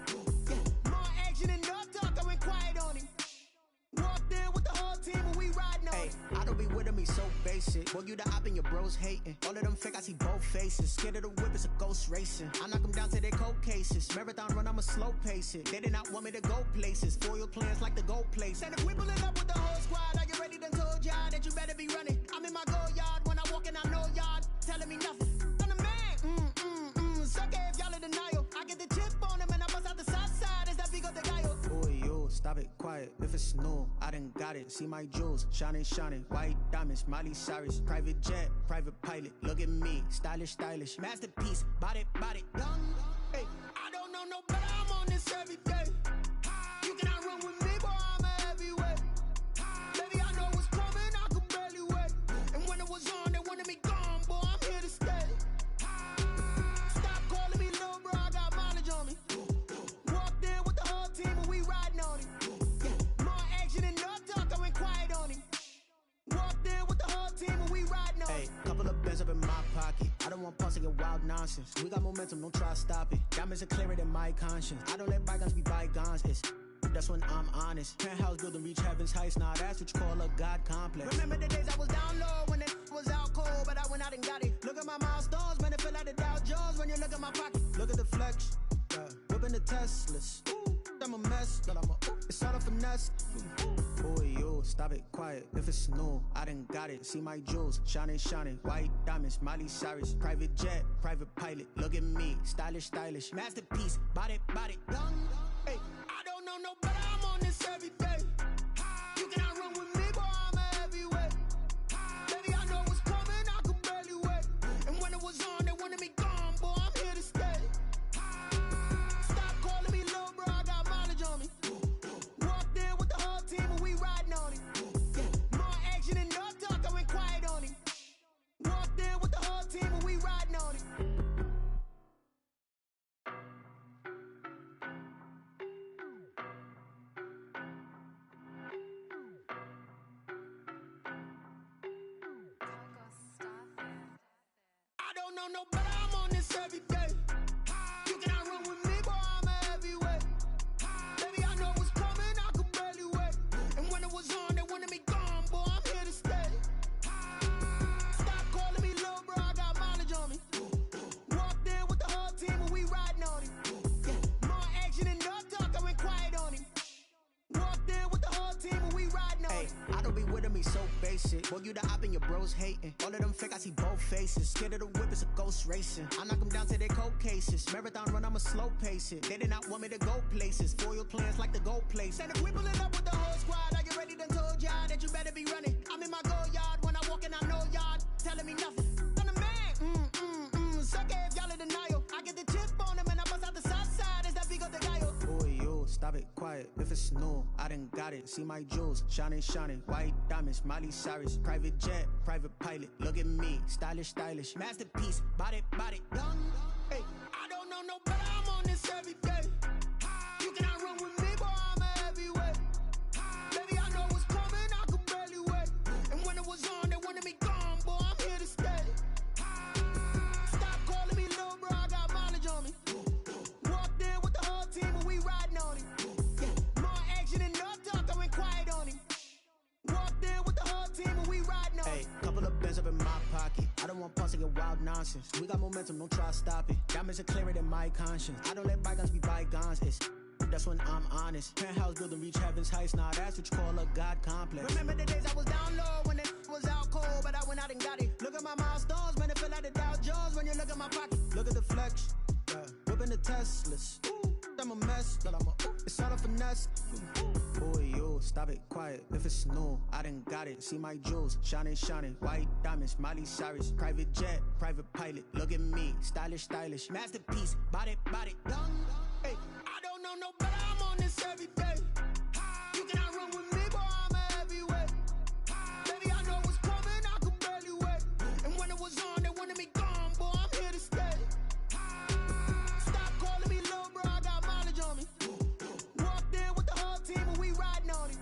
Yeah, more action and no talk, I went quiet on him. Walked in with the whole team and we riding on him. I don't be with me so basic. Boy, you the op and your bros hating. All of them fake, I see both faces. Scared of the whip, it's a ghost racing. I knock them down to their cold cases. Marathon run, I'ma slow pace it. They did not want me to go places. Foil plans like the gold place. And if we pulling up with the whole squad, I get ready done told y'all that you better be running. I'm in my go yard. When I walk in, I know y'all telling me nothing. I'm the man. Suck it if y'all in denial. I get the chip on them and I bust out the south side. Is that Vigo de Gallo? Boy, yo, stop it, quiet. If it's new, I done got it. See my jewels, shining, shining. White diamonds, Miley Cyrus. Private jet, private pilot. Look at me, stylish, stylish. Masterpiece, body, young. Hey, I don't know no better, I'm on this every day. You cannot run with me, boy, I'm a heavyweight. Baby, I know what's coming, I could barely wait. And when it was on, they wanted me gone, boy, I'm here to stay. Stop calling me little bro, I got mileage on me. Walked in with the whole team and we riding on him. Yeah, more action and no talk, I went quiet on him. Walked in with the whole team and we riding on him. Hey, couple of bands up in my pocket. I don't want pulse to get wild nonsense. We got momentum, don't try to stop it. Diamonds are clearer than my conscience. I don't let bygones be bygones. That's when I'm honest. Penthouse building, reach heaven's heights. Nah, that's what you call a God complex. Remember the days I was down low when it was out cold, but I went out and got it. Look at my milestones, man, it feel like the Dow Jones when you look at my pocket. Look at the flex, yeah. Whipping the Teslas. I'm a mess, but it's all a finesse. Boy, yo, stop it, quiet. If it's new, I done got it. See my jewels, shining, shining. White diamonds, Miley Cyrus. Private jet, private pilot. Look at me, stylish, stylish. Masterpiece, body, young. Hey, I don't know no better, I'm on this every day. You cannot run with me, boy, I'm a heavyweight. Baby, I know what's coming, I could barely wait. And when it was on, they wanted me gone, boy, I'm here to stay. know no better, I'm on this every day. You cannot run with me, boy, I'm a heavyweight. Baby, I know what's coming, I could barely wait. And when it was on, they wanted me gone, boy, I'm here to stay. Stop calling me little bro, I got mileage on me. Walked in with the whole team and we riding on him. Yeah, more action and no talk, I went quiet on him. Walked in with the whole team and we riding on him. I don't be with me so basic. Boy, you the op and your bros hating. All of them fake, I see both faces. Scared of the whip, it's a ghost racing. I knock them down to their cold cases. Marathon run, I'ma slow pace it. They did not want me to go places. Foil plans like the gold place. And if we pulling up with the whole squad, are you ready? Done told y'all that you better be running. I'm in my go yard. When I walk in, I know y'all telling me nothing. I'm the man. Suck it if y'all in denial. I get the chip on them and I bust out the south side. Is that big of the guy? Boy, yo, stop it, quiet. If it's new, I done got it. See my jewels, shining, shining. White diamonds, Miley Cyrus. Private jet, private pilot. Look at me, stylish, stylish. Masterpiece, body, done. Hey, I don't know no better, I'm on this every day. You cannot run with me, boy, I'm a heavyweight. Baby, I know what's coming, I could barely wait. And when it was on, they wanted me gone, boy, I'm here to stay. Stop calling me little bro, I got mileage on me. Walked in with the whole team and we riding on him. Yeah, more action and no talk, I went quiet on him. Walked in with the whole team and we riding on him. Hey, couple of bands up in my pocket. I don't want pulse to get wild nonsense. We got momentum, don't try to stop it. Diamonds are clearer than my conscience. I don't let bygones be bygones. That's when I'm honest. Penthouse building, reach heaven's heights. Nah, that's what you call a God complex. Remember the days I was down low when it was out cold, but I went out and got it. Look at my milestones, man, it feel like the Dow Jones when you look at my pocket. Look at the flex, whipping the Teslas. I'm a mess, but it's all a finesse. Boy, yo, stop it, quiet. If it's new, I done got it. See my jewels, shining, shining. White diamonds, Miley Cyrus. Private jet, private pilot. Look at me, stylish, stylish. Masterpiece, body, done. Hey, I don't know no better, I'm on this every day. You cannot run with me, boy, I'm a heavyweight. Baby, I know what's coming, I could barely wait. And when it was on, they wanted me gone, boy, I'm here to stay. Stop calling me little bro, I got mileage on me. Walked in with the whole team and we riding on him.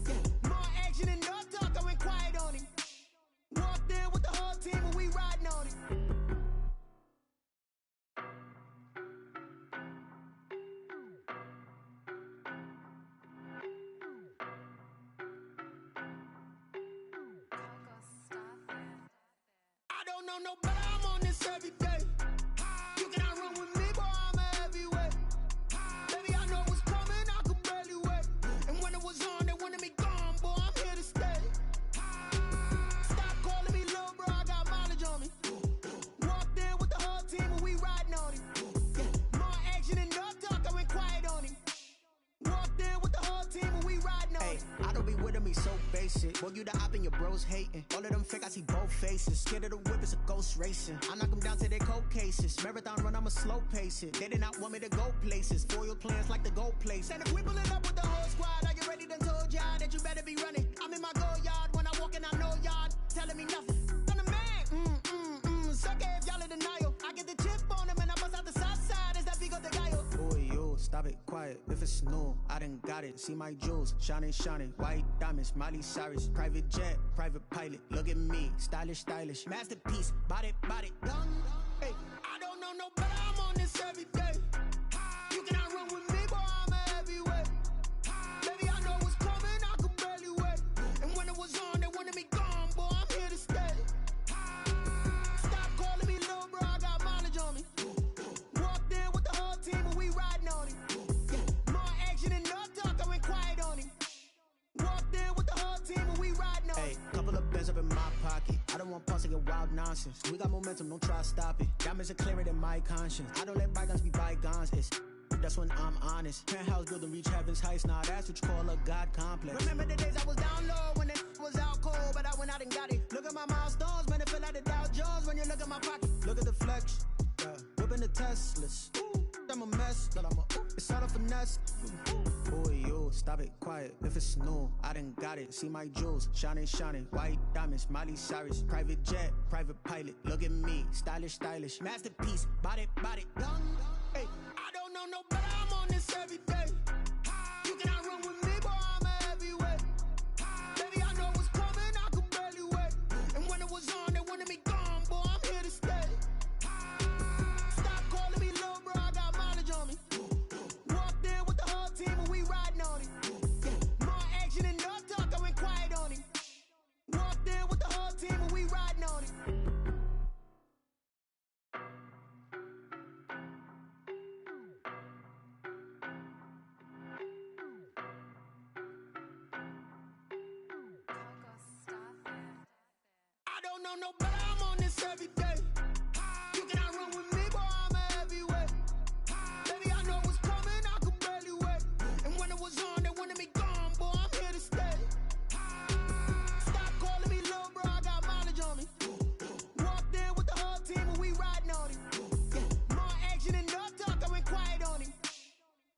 Yeah, more action and no talk, I went quiet on him. Walked in with the whole team and we riding on him. I don't know no better, I'm on this every day. You cannot run with me, boy, I'm a heavyweight. Baby, I know what's coming, I could barely wait. And when it was on, they wanted me gone, boy, I'm here to stay. Stop calling me little bro, I got mileage on me. Walked in with the whole team and we riding on him. Yeah, more action and no talk, I went quiet on him. Walked in with the whole team and we riding on him. I don't be with me so basic. Boy, you the op and your bros hating. All of them fake, I see both faces. Scared of the whip, it's a ghost racing. I knock them down to their cold cases. Marathon run, I'ma slow pace it. They did not want me to go places. Foil plans like the gold place. And if we pulling up with the whole squad, are you ready? Done told y'all that you better be running. I'm in my go yard. When I walk in, I know y'all telling me nothing. I'm the man. Suck it if y'all in denial. I get the chip on them and I bust out the south side. Is that big of the guy? Boy, yo, stop it, quiet. If it's new, I done got it. See my jewels, shining, shining. White diamonds, Miley Cyrus. Private jet, private pilot. Look at me, stylish, stylish. Masterpiece, body, done. Hey, I don't know no better, I'm on this every day. You cannot run with me, boy, I'm a heavyweight. Baby, I know what's coming, I could barely wait. And when it was on, they wanted me gone, boy, I'm here to stay. Stop calling me little bro, I got mileage on me. Walked in with the whole team and we riding on him. Yeah, more action and no talk, I went quiet on him. Walked in with the whole team and we riding on him. Hey, couple of bands up in my pocket. I don't want pulse to get wild nonsense. We got momentum, don't try to stop it. Diamonds are clearer than my conscience. I don't let bygones be bygones. That's when I'm honest. Penthouse building, reach heaven's heights. Nah, that's what you call a God complex. Remember the days I was down low when it was out cold, but I went out and got it. Look at my milestones, man, it feel like the Dow Jones when you look at my pocket. Look at the flex, whipping the Teslas. I'm a mess, but it's all a finesse. Boy, yo, stop it, quiet. If it's new, I done got it. See my jewels, shining, shining. White diamonds, Miley Cyrus. Private jet, private pilot. Look at me, stylish, stylish. Masterpiece, body, done. Hey, I don't know no better, I'm on this every day. You cannot run with me, boy, I'm a heavyweight. Baby, I know what's coming, I could barely wait. And when it was on, they wanted me gone, boy, I'm here to stay. don't know no better, I'm on this every day. You cannot run with me, boy, I'm a heavyweight. Baby, I know what's coming, I could barely wait. And when it was on, they wanted me gone, boy, I'm here to stay. Stop calling me little bro, I got mileage on me. Walked in with the whole team and we riding on him. Yeah, more action and no talk, I went quiet on him.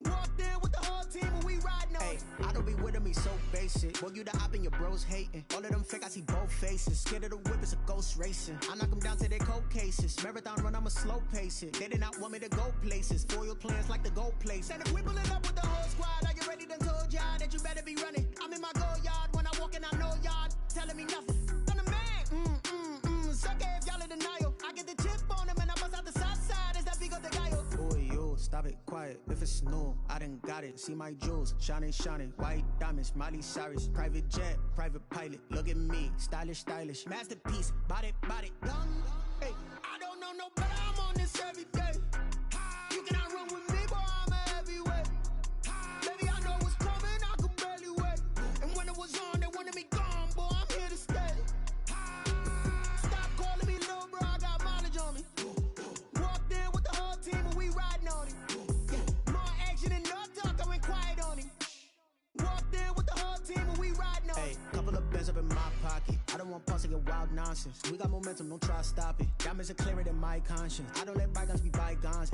Walked in with the whole team and we riding on him. I don't be with me so basic. Boy, you the op and your bros hating. All of them fake, I see both faces. Scared of the whip, it's a ghost racing. I knock them down to their cold cases. Marathon run, I'ma slow pace it. They did not want me to go places. Foil plans like the goal place. And if we pulling up with the whole squad, are you ready? Done told y'all that you better be running. I'm in my go yard. When I walk in, I know y'all telling me nothing. I'm the man. Suck it if y'all in denial. I get the chip on him and I bust out the south side. Is that Vigo the guy? Boy, yo, stop it, quiet. If it's new, I done got it. See my jewels, shining, shining. White diamonds, Miley Cyrus. Private jet, private pilot. Look at me, stylish, stylish. Masterpiece, body, body. Done. Hey, I don't know no better. I'm on this every day. You cannot run with me, boy, I'm a heavyweight. Baby, I know what's coming, I could barely wait. And when it was on, they wanted me gone, boy, I'm here to stay. Stop calling me little bro, I got mileage on me. Walked in with the whole team and we riding on him. Yeah, more action and no talk, I went quiet on him. Walked in with the whole team and we riding on him. Hey, couple of bands up in my pocket. I don't want pause to get wild nonsense. We got momentum, don't try to stop it. Diamonds are clearer than my conscience. I don't let bygones be bygones.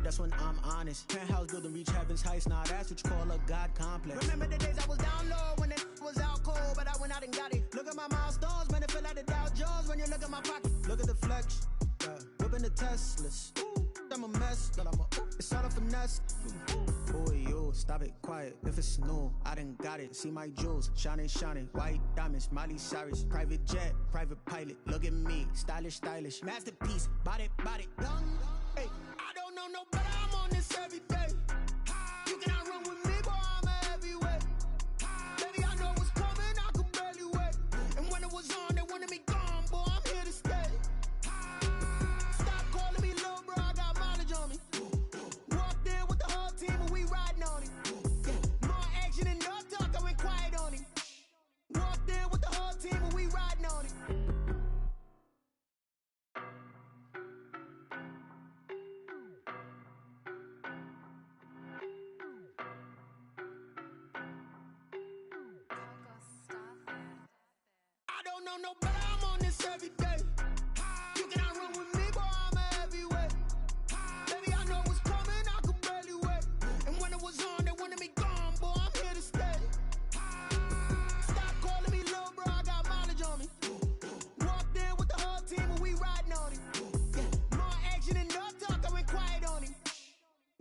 That's when I'm honest. Penthouse building reach heaven's heights. Nah, that's what you call a God complex. Remember the days I was down low when it was out cold, but I went out and got it. Look at my milestones, man, it feel like the Dow Jones when you look at my pocket. Look at the flex, whipping the Teslas. I'm a mess, but it's all a finesse. Boy, yo, stop it, quiet. If it's new, I done got it. See my jewels, shining, shining. White diamonds, Miley Cyrus. Private jet, private pilot. Look at me, stylish, stylish. Masterpiece, body, body. Done. Hey, I don't know no better. I'm on this every day. You cannot run with me, boy, I'm a heavyweight. Baby, I know what's coming, I could barely wait. And when it was on, they wanted me gone, boy, I'm here to stay. Stop calling me little bro, I got mileage on me. Walked in with the whole team and we riding on him. Yeah, more action and no talk, I went quiet on him. Walked in with the whole team and we riding on him. I don't know no better, I'm on this every day. You cannot run with me, boy, I'm a heavyweight. Baby, I know what's coming, I could barely wait. And when it was on, they wanted me gone, boy, I'm here to stay. Stop calling me little bro, I got mileage on me. Walked in with the whole team and we riding on him. Yeah, more action and no talk, I went quiet on him.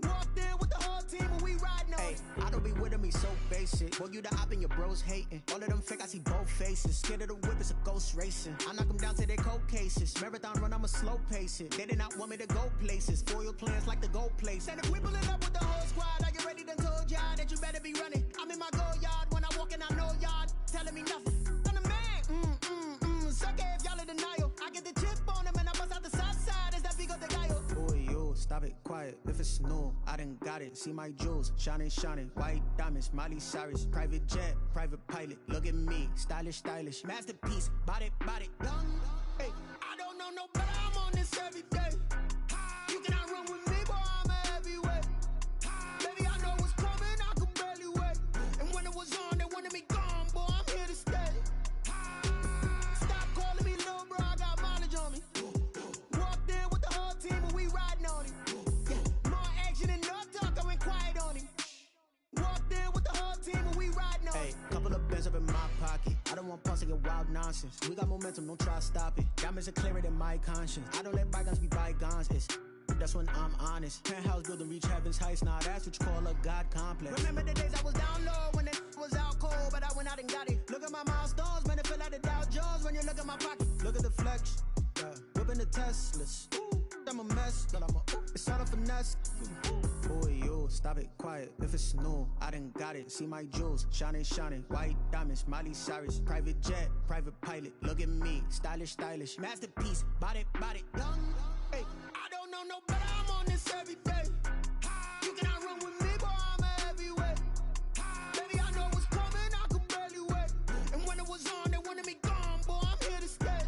Walked in with the whole team and we riding on him. I don't be with me so basic. Boy, you the op and your bros hating. All of them fake, I see both faces. Scared of the whip, it's a ghost racing. I knock them down to their cold cases. Marathon run, I'ma slow pace it. They did not want me to go places. Foil plans like the goal place. And if we pulling up with the whole squad, are you ready? Done told y'all that you better be running. I'm in my go yard. When I walk in, I know y'all telling me nothing. I'm the man. Suck it if y'all in denial. I get the chip on him and I bust out the south side. Is that Vigo the guy? Boy, yo, stop it, quiet. If it's new, I done got it. See my jewels, shining, shining. White diamonds, Miley Cyrus. Private jet, private pilot. Look at me, stylish, stylish. Masterpiece, body, body. Done. Hey, I don't know no better. I'm on this every day. You cannot run with me, boy, I'm a heavyweight. Baby, I know what's coming, I could barely wait. And when it was on, they wanted me gone, boy, I'm here to stay. Stop calling me little bro, I got mileage on me. Walked in with the whole team and we riding on him. Yeah, more action and no talk, I went quiet on him. Walked in with the whole team and we riding on him. Hey, couple of bands up in my pocket. I don't want pause to get wild nonsense. We got momentum, don't try to stop it. Diamonds are clearer than my conscience. I don't let bygones be bygones. That's when I'm honest. Penthouse building reach heaven's heights. Nah, that's what you call a God complex. Remember the days I was down low when it was out cold, but I went out and got it. Look at my milestones, man, it feel like the Dow Jones when you look at my pocket. Look at the flex, whipping the Teslas. I'm a mess, but it's all a finesse. Boy, yo, stop it, quiet. If it's new, I done got it. See my jewels, shining, shining. White diamonds, Miley Cyrus. Private jet, private pilot. Look at me, stylish, stylish. Masterpiece, body, body. Done. Hey, I don't know no better. I'm on this every day. You cannot run with me, boy, I'm a heavyweight. Baby, I know what's coming, I could barely wait. And when it was on, they wanted me gone, boy, I'm here to stay.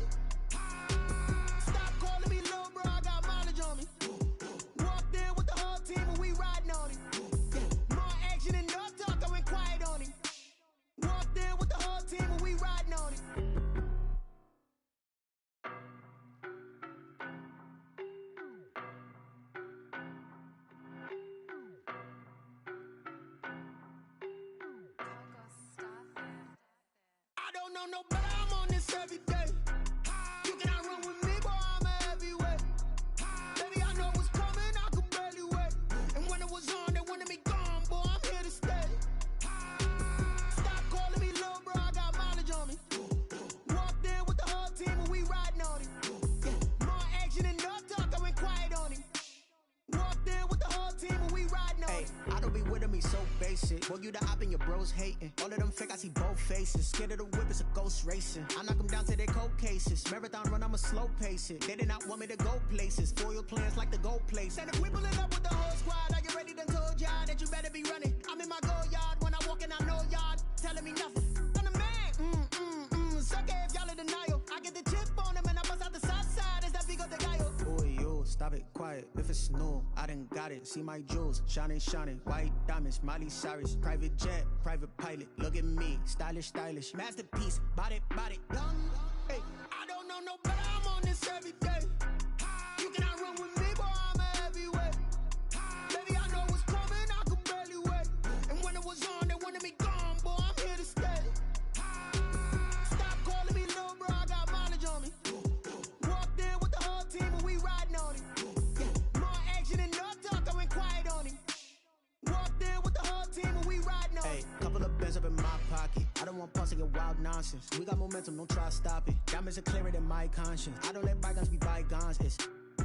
know no better, I'm on this every day. You cannot run with me, boy, I'm a heavyweight. Baby, I know what's coming, I could barely wait. And when it was on, they wanted me gone, boy, I'm here to stay. Stop calling me little bro, I got mileage on me. Walked in with the whole team and we riding on it. Yeah, more action and no talk, I went quiet on him. Walked in with the whole team and we riding on it. I don't be with me so basic. Boy, you the op and your bros hating. All of them fake, I see both faces. Scared of the whip, it's a ghost racing. I knock them down to their cold cases. Marathon run, I'ma slow pace it. They did not want me to go places. Foil plans like the gold place. And if we pulling up with the whole squad, are you ready? Done told y'all that you better be running. I'm in my go yard. When I walk in, I know y'all telling me nothing. I'm the man. Suck it if y'all in denial. I get the chip on them and I bust out the south side. It's that big of the guy. Boy, yo, stop it, quiet. If it's new, I done got it. See my jewels, shining, shining. White diamonds, Miley Cyrus. Private jet, private pilot. Look at me, stylish, stylish. Masterpiece, body, young. Hey, I don't know no better. I'm on this every day. You cannot run with me, boy, I'm a heavyweight. Baby, I know what's coming, I could barely wait. And when it was on, they wanted me gone, boy, I'm here to stay. Stop calling me little bro, I got mileage on me. Walked in with the whole team and we riding on it. Yeah, more action and no talk, I went quiet on him. Walked in with the whole team and we riding on it. Hey, couple of bands up in my pocket. I don't want pulse to get wild nonsense. We got momentum, don't try to stop it. Diamonds are clearer than my conscience. I don't let bygones be bygones.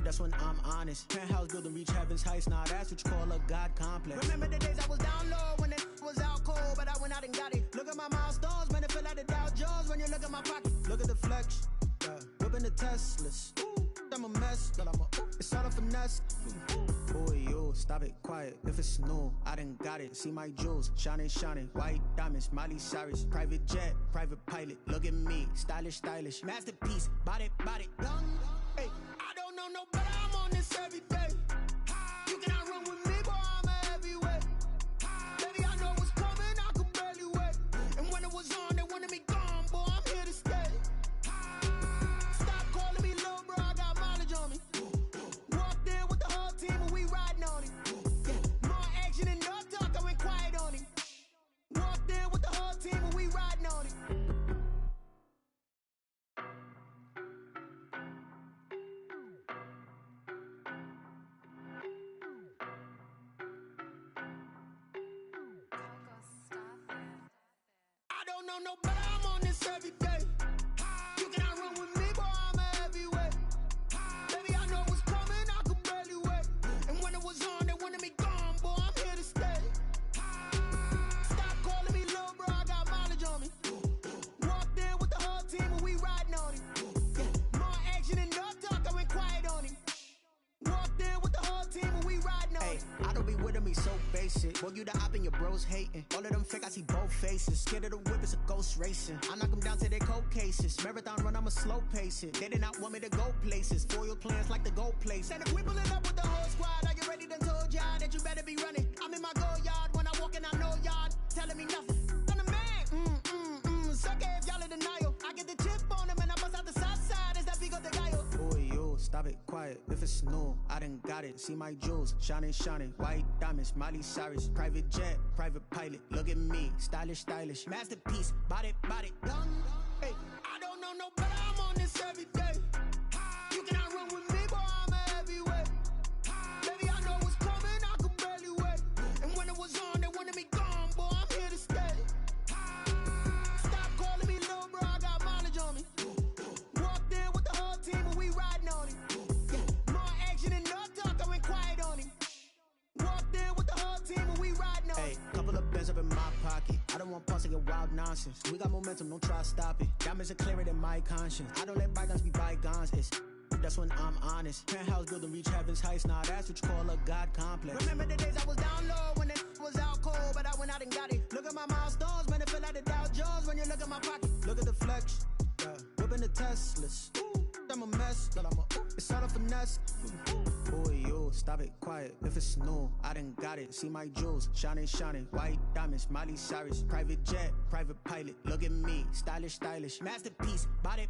That's when I'm honest. Penthouse building, reach heaven's heights. Nah, that's what you call a God complex. Remember the days I was down low when it was out cold, but I went out and got it. Look at my milestones, man, it feel like the Dow Jones when you look at my pocket. Look at the flex, yeah. Whipping the Teslas. Ooh, I'm a mess, but it's all a finesse. Boy, yo, stop it, quiet. If it's new, I done got it. See my jewels, shining, shining. White diamonds, Miley Cyrus. Private jet, private pilot. Look at me, stylish, stylish. Masterpiece, body, young. Hey, I don't know no better. I'm on this every day. You cannot run with me, boy, I'm a heavyweight. Baby, I know what's coming, I could barely wait. And when it was on, they wanted me gone, boy, I'm here to stay. Stop calling me little bro, I got mileage on me. Walked in with the whole team and we riding on it. Yeah, more action and no talk, I went quiet on him. Walked in with the whole team and we riding on it. I don't know no better, I'm on this every day. You cannot run with me, boy, I'm a heavyweight. Baby, I know what's coming, I could barely wait. And when it was on, they wanted me gone, boy, I'm here to stay. Stop calling me little bro, I got mileage on me. Walked in with the whole team and we riding on it. Yeah, more action and no talk, I went quiet on him. Walked in with the whole team and we riding on it. I don't be with me so basic. Boy, you the op and your bros hating. All of them fake, I see both faces. Scared of the whip, it's a ghost racing. I knock them down to their cold cases. Marathon run, I'ma slow pace it. They did not want me to go places. Foil plans like the gold place. And if we pulling up with the whole squad, are you ready? Done told y'all that you better be running. I'm in my go yard. When I walk in, I know y'all telling me nothing. I'm the man. Suck it if y'all in denial. I get the chip on them and I bust out the south side. It's that big of the guy. Boy, yo, stop it, quiet. If it's new, I done got it. See my jewels, shining, shining. White diamonds, Miley Cyrus. Private jet, private pilot. Look at me, stylish, stylish. Masterpiece, body, young. Hey, I don't know no better. I'm on this every day. You cannot run with me, boy, I'm a heavyweight. Baby, I know what's coming, I could barely wait. And when it was on, they wanted me gone, boy, I'm here to stay. Stop calling me little bro, I got mileage on me. Walked in with the whole team and we riding on it. Yeah, more action and no talk, I went quiet on him. Walked in with the whole team and we riding on it. Hey, couple of bands up in my pocket. I don't want pulse to get wild nonsense. We got momentum, don't try to stop it. Diamonds are clearer than my conscience. I don't let bygones be bygones. That's when I'm honest. Penthouse building, reach heaven's heights. Nah, that's what you call a God complex. Remember the days I was down low when it was out cold, but I went out and got it. Look at my milestones, man, it feel like the Dow Jones when you look at my pocket. Look at the flex, yeah. Whipping the Teslas. Ooh, I'm a mess, but it's all a finesse. Boy, yo, stop it, quiet. If it's new, I done got it. See my jewels, shining, shining. White diamonds, Miley Cyrus. Private jet, private pilot. Look at me, stylish, stylish. Masterpiece, body,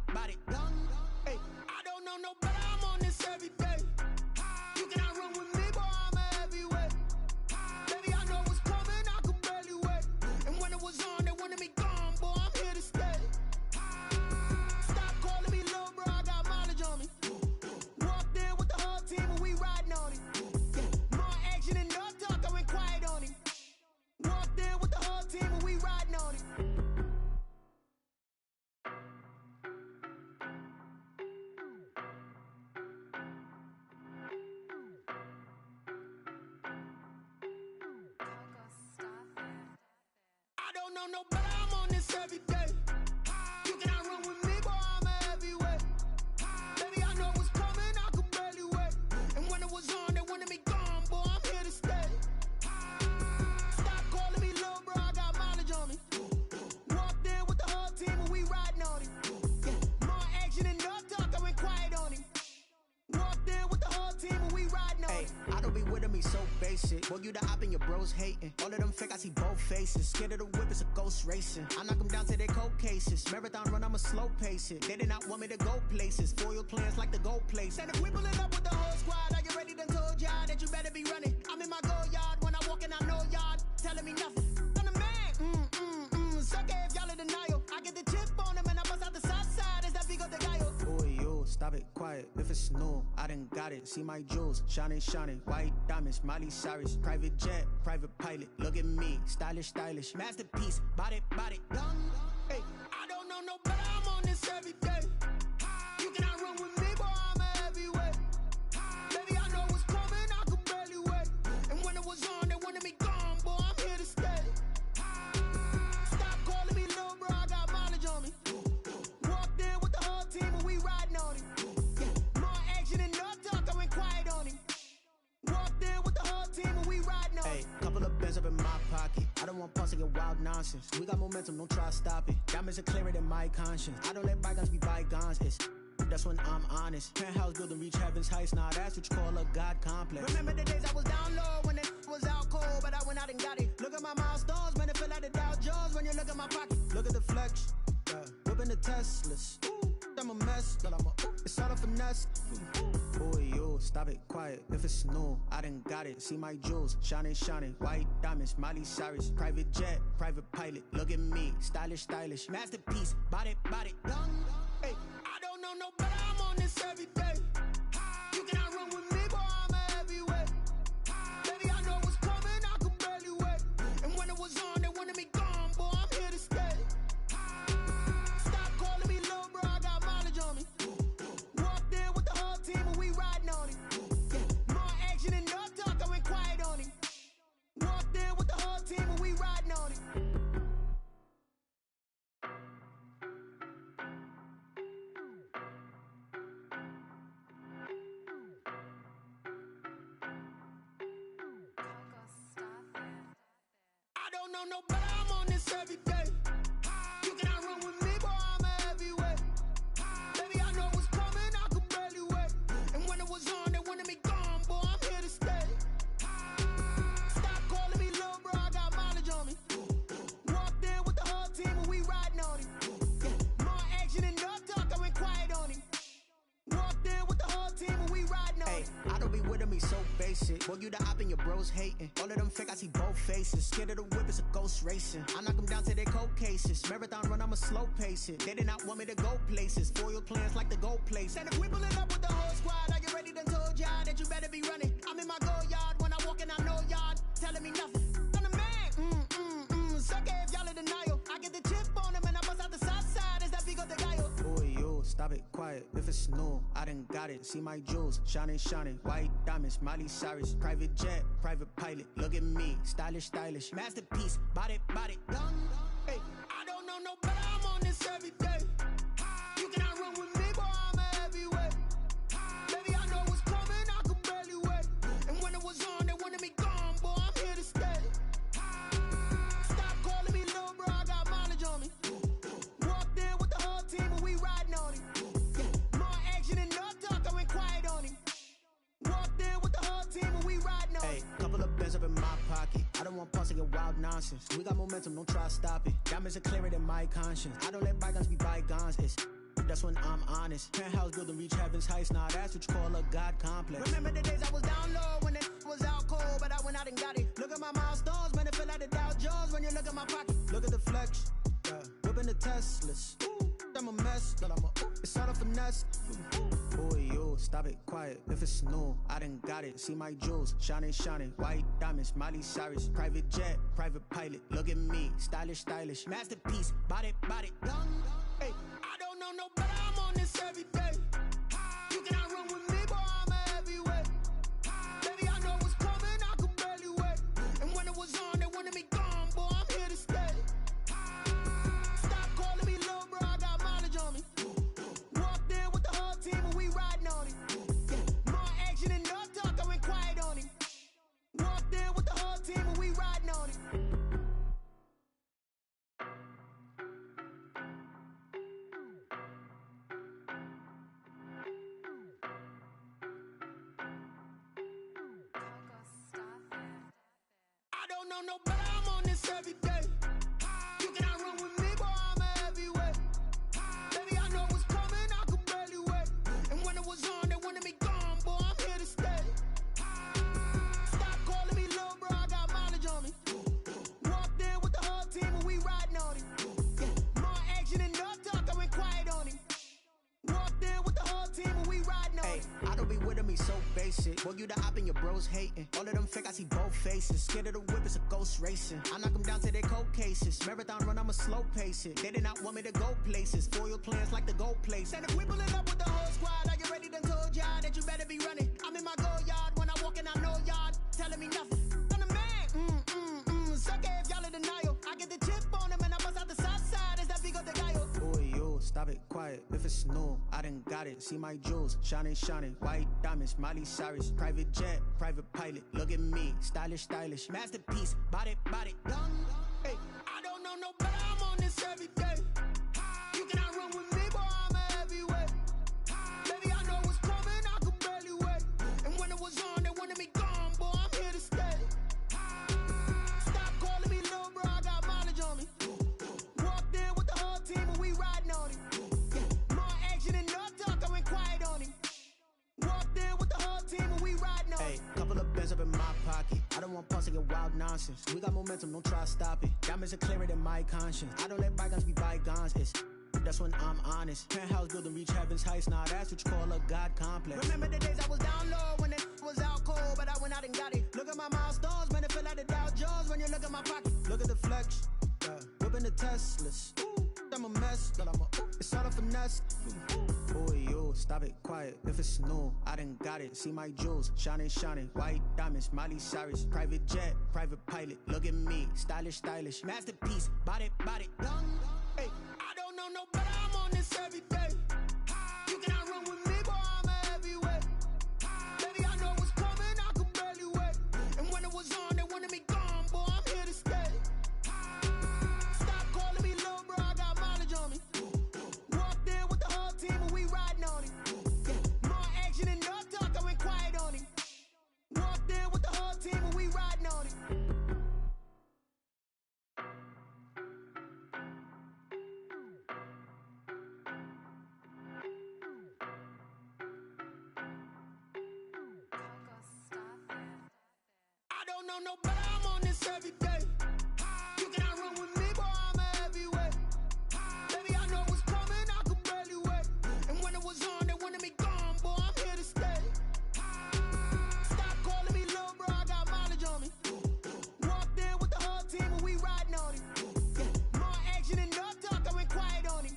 young. Hey, I don't know no better. I'm on this every day. You cannot run with me, boy, I'm a heavyweight. Baby, I know what's coming, I could barely wait. And when it was on, they wanted me gone, boy, I'm here to stay. don't know no better, I'm on this every day. You cannot run with me, boy, I'm a heavyweight. Baby, I know what's coming, I could barely wait. And when it was on, they wanted me gone, boy, I'm here to stay. Stop calling me little bro, I got mileage on me. Walked in with the whole team and we riding on it. Yeah, more action and no talk, I went quiet on him. Walked in with the whole team and we riding on it. I don't be with me so basic. Boy, you the op and your bros hating. All of them fake, I see both faces. Scared of the whip, it's a ghost racing. I knock them down to their cold cases. Marathon run, I'ma slow pace it. They did not want me to go places. Foil plans like the go place. And if we pulling up with the whole squad, are you ready? Done told y'all that you better be running. I'm in my go yard. When I walk in, I know y'all telling me nothing. I'm the man. Suck it if y'all in denial. I get the chip on them and I bust out the south side. Is that Vigo de Gallo? Boy, yo, stop it, quiet. If it's new, I done got it. See my jewels, shining, shining. White diamonds, Miley Cyrus. Private jet, private pilot. Look at me, stylish, stylish. Masterpiece, body, done. Hey, I don't know no better, I'm on this every day. You cannot run with me, boy, I'm a heavyweight. Baby, I know what's coming, I could barely wait. And when it was on, they wanted me gone, boy, I'm here to stay. Stop calling me little bro, I got mileage on me. Walked in with the whole team and we riding on it. Yeah, more action and no talk, I went quiet on him. Walked in with the whole team and we riding on it. Couple of bands up in my pocket. I don't want pause to get wild nonsense. We got momentum, don't try to stop it. Diamonds are clearer than my conscience. I don't let bygones be bygones. That's when I'm honest. Penthouse building reach heaven's heights. Nah, that's what you call a God complex. Remember the days I was down low when it was out cold, but I went out and got it. Look at my milestones, man, it feel like the Dow Jones when you look at my pocket. Look at the flex, whipping the Teslas. I'm a mess, but it's all a finesse. Boy, yo, stop it, quiet. If it's new, I done got it. See my jewels, shining, shining. White diamonds, Miley Cyrus. Private jet, private pilot. Look at me, stylish, stylish. Masterpiece, body, done. Hey, I don't know no better, I'm on this every day. You cannot run with me, boy, I'm a heavyweight. Baby, I know what's coming, I could barely wait. And when it was on, they wanted me gone, boy, I'm here to stay. Stop calling me little bro, I got mileage on me. Walked in with the whole team and we riding on it. Yeah, more action and no talk, I went quiet on him. Walked in with the whole team and we riding on it. I don't know no better, I'm on this every day. You cannot run with me, boy, I'm a heavyweight. Baby, I know what's coming, I could barely wait. And when it was on, they wanted me gone, boy, I'm here to stay. Stop calling me little bro, I got mileage on me. Walked in with the whole team and we riding on it. Yeah, more action and no talk, I went quiet on him. Walked in with the whole team and we riding on it. I don't be with me so basic. Boy, you the op and your bros hating. All of them fake, I see both faces. Scared of the whip, it's a ghost racing. I knock them down to their cold cases. Marathon run, I'ma slow pace it. They did not want me to go places. Foil plans like the go place. And if we pulling up with the whole squad, are you ready? Done told y'all that you better be running. I'm in my go yard. When I walk in, I know y'all telling me nothing. I'm the man. Suck it if y'all in denial. I get the chip on them and I bust out the south side. Is that Vigo de Gallo? Boy, yo, stop it, quiet. If it's new, I done got it. See my jewels, shining, shining. White diamonds, Miley Cyrus. Private jet, private pilot. Look at me, stylish, stylish. Masterpiece, body, done. Hey, I don't know no better, I'm on this every day. You cannot run with me, boy, I'm a heavyweight. Baby, I know what's coming, I could barely wait. And when it was on, they wanted me gone, boy, I'm here to stay. Stop calling me little bro, I got mileage on me. Walked in with the whole team and we riding on it. Yeah, more action and no talk, I went quiet on him. Walked in with the whole team and we riding on it. Couple of bands up in my pocket. I don't want pause to get wild nonsense. We got momentum, don't try to stop it. Diamonds are clearer than my conscience. I don't let bygones be bygones. That's when I'm honest. Penthouse building reach heaven's heights. Nah, that's what you call a God complex. Remember the days I was down low when it was out cold, but I went out and got it. Look at my milestones, man, it feel like the Dow Jones when you look at my pocket. Look at the flex, whipping the Teslas. I'm a mess, but it's all a finesse. Boy, yo, stop it, quiet. If it's new, I done got it. See my jewels, shining, shining. White diamonds, Miley Cyrus. Private jet, private pilot. Look at me, stylish, stylish. Masterpiece, body, done. Hey, I don't know no better, I'm on this every day. You cannot run with me, boy, I'm a heavyweight. Baby, I know what's coming, I could barely wait. And when it was on, they wanted me gone, boy, I'm here to stay. don't know no better, I'm on this every day. You cannot run with me, boy, I'm a heavyweight. Baby, I know what's coming, I could barely wait. And when it was on, they wanted me gone, boy, I'm here to stay. Stop calling me little bro, I got mileage on me. Walked in with the whole team and we riding on him. Yeah, more action and no talk, I went quiet on him. Walked in with the whole team and we riding on him. I don't be with him, he's so basic. Boy, you the op and your bros hating. All of them fake, I see both faces. Scared of the whip, it's a ghost racing. I knock them down to their cold cases. Marathon run, I'ma slow pace it. They did not want me to go places. Foil plans like the gold place. And if we pulling up with the whole squad, I get ready to told y'all that you better be running. I'm in my go yard when I walk in, I know y'all telling me nothing. I'm the man, suck it if y'all in denial. I get the chip on him and I bust out the south side. Is that big of the guy? Boy, yo, stop it, quiet. If it's new, I done got it. See my jewels, shining, shining. White diamonds, Miley Cyrus. Private jet, private pilot. Look at me, stylish, stylish. Masterpiece, body, done. Hey, I don't know no better, I'm on this every day. You cannot run with me, boy, I'm a heavyweight. Baby, I know what's coming, I could barely wait. And when it was on, they wanted me gone, boy, I'm here to stay. Stop calling me little bro, I got mileage on me. Walked in with the whole team and we riding on him. Yeah, more action and no talk, I went quiet on him. Walked in with the whole team and we riding on him. Couple of bands up in my pocket. I don't want pulse to get wild nonsense. We got momentum, don't try to stop it. Diamonds are clearer than my conscience. I don't let bygones be bygones. That's when I'm honest. Penthouse building reach heaven's heights. Now that's what you call a God complex. Remember the days I was down low when it was out cold, but I went out and got it. Look at my milestones, man, it feel like the Dow Jones when you look at my pocket. Look at the flex, whipping the Teslas. I'm a mess, but it's all a finesse. Boy, yo, stop it, quiet. If it's new, I done got it. See my jewels, shining, shining. White diamonds, Miley Cyrus. Private jet, private pilot. Look at me, stylish, stylish. Masterpiece, body, done. Hey, I don't know no better, I'm on this every day. You cannot run with me, boy, I'm a heavyweight. Baby, I know what's coming, I could barely wait. And when it was on, they wanted me gone, boy, I'm here to stay. Stop calling me little bro, I got mileage on me. Walked in with the whole team and we riding on him. Yeah, more action and no talk, I went quiet on him. Walked in with the whole team and we riding on him. I don't know no better, I'm on this every day. You cannot run with me, boy, I'm a heavyweight. Baby, I know what's coming, I could barely wait. And when it was on, they wanted me gone, boy, I'm here to stay. Stop calling me little bro, I got mileage on me. Walked in with the whole team and we riding on him. Yeah, more action and no talk, I went quiet on him.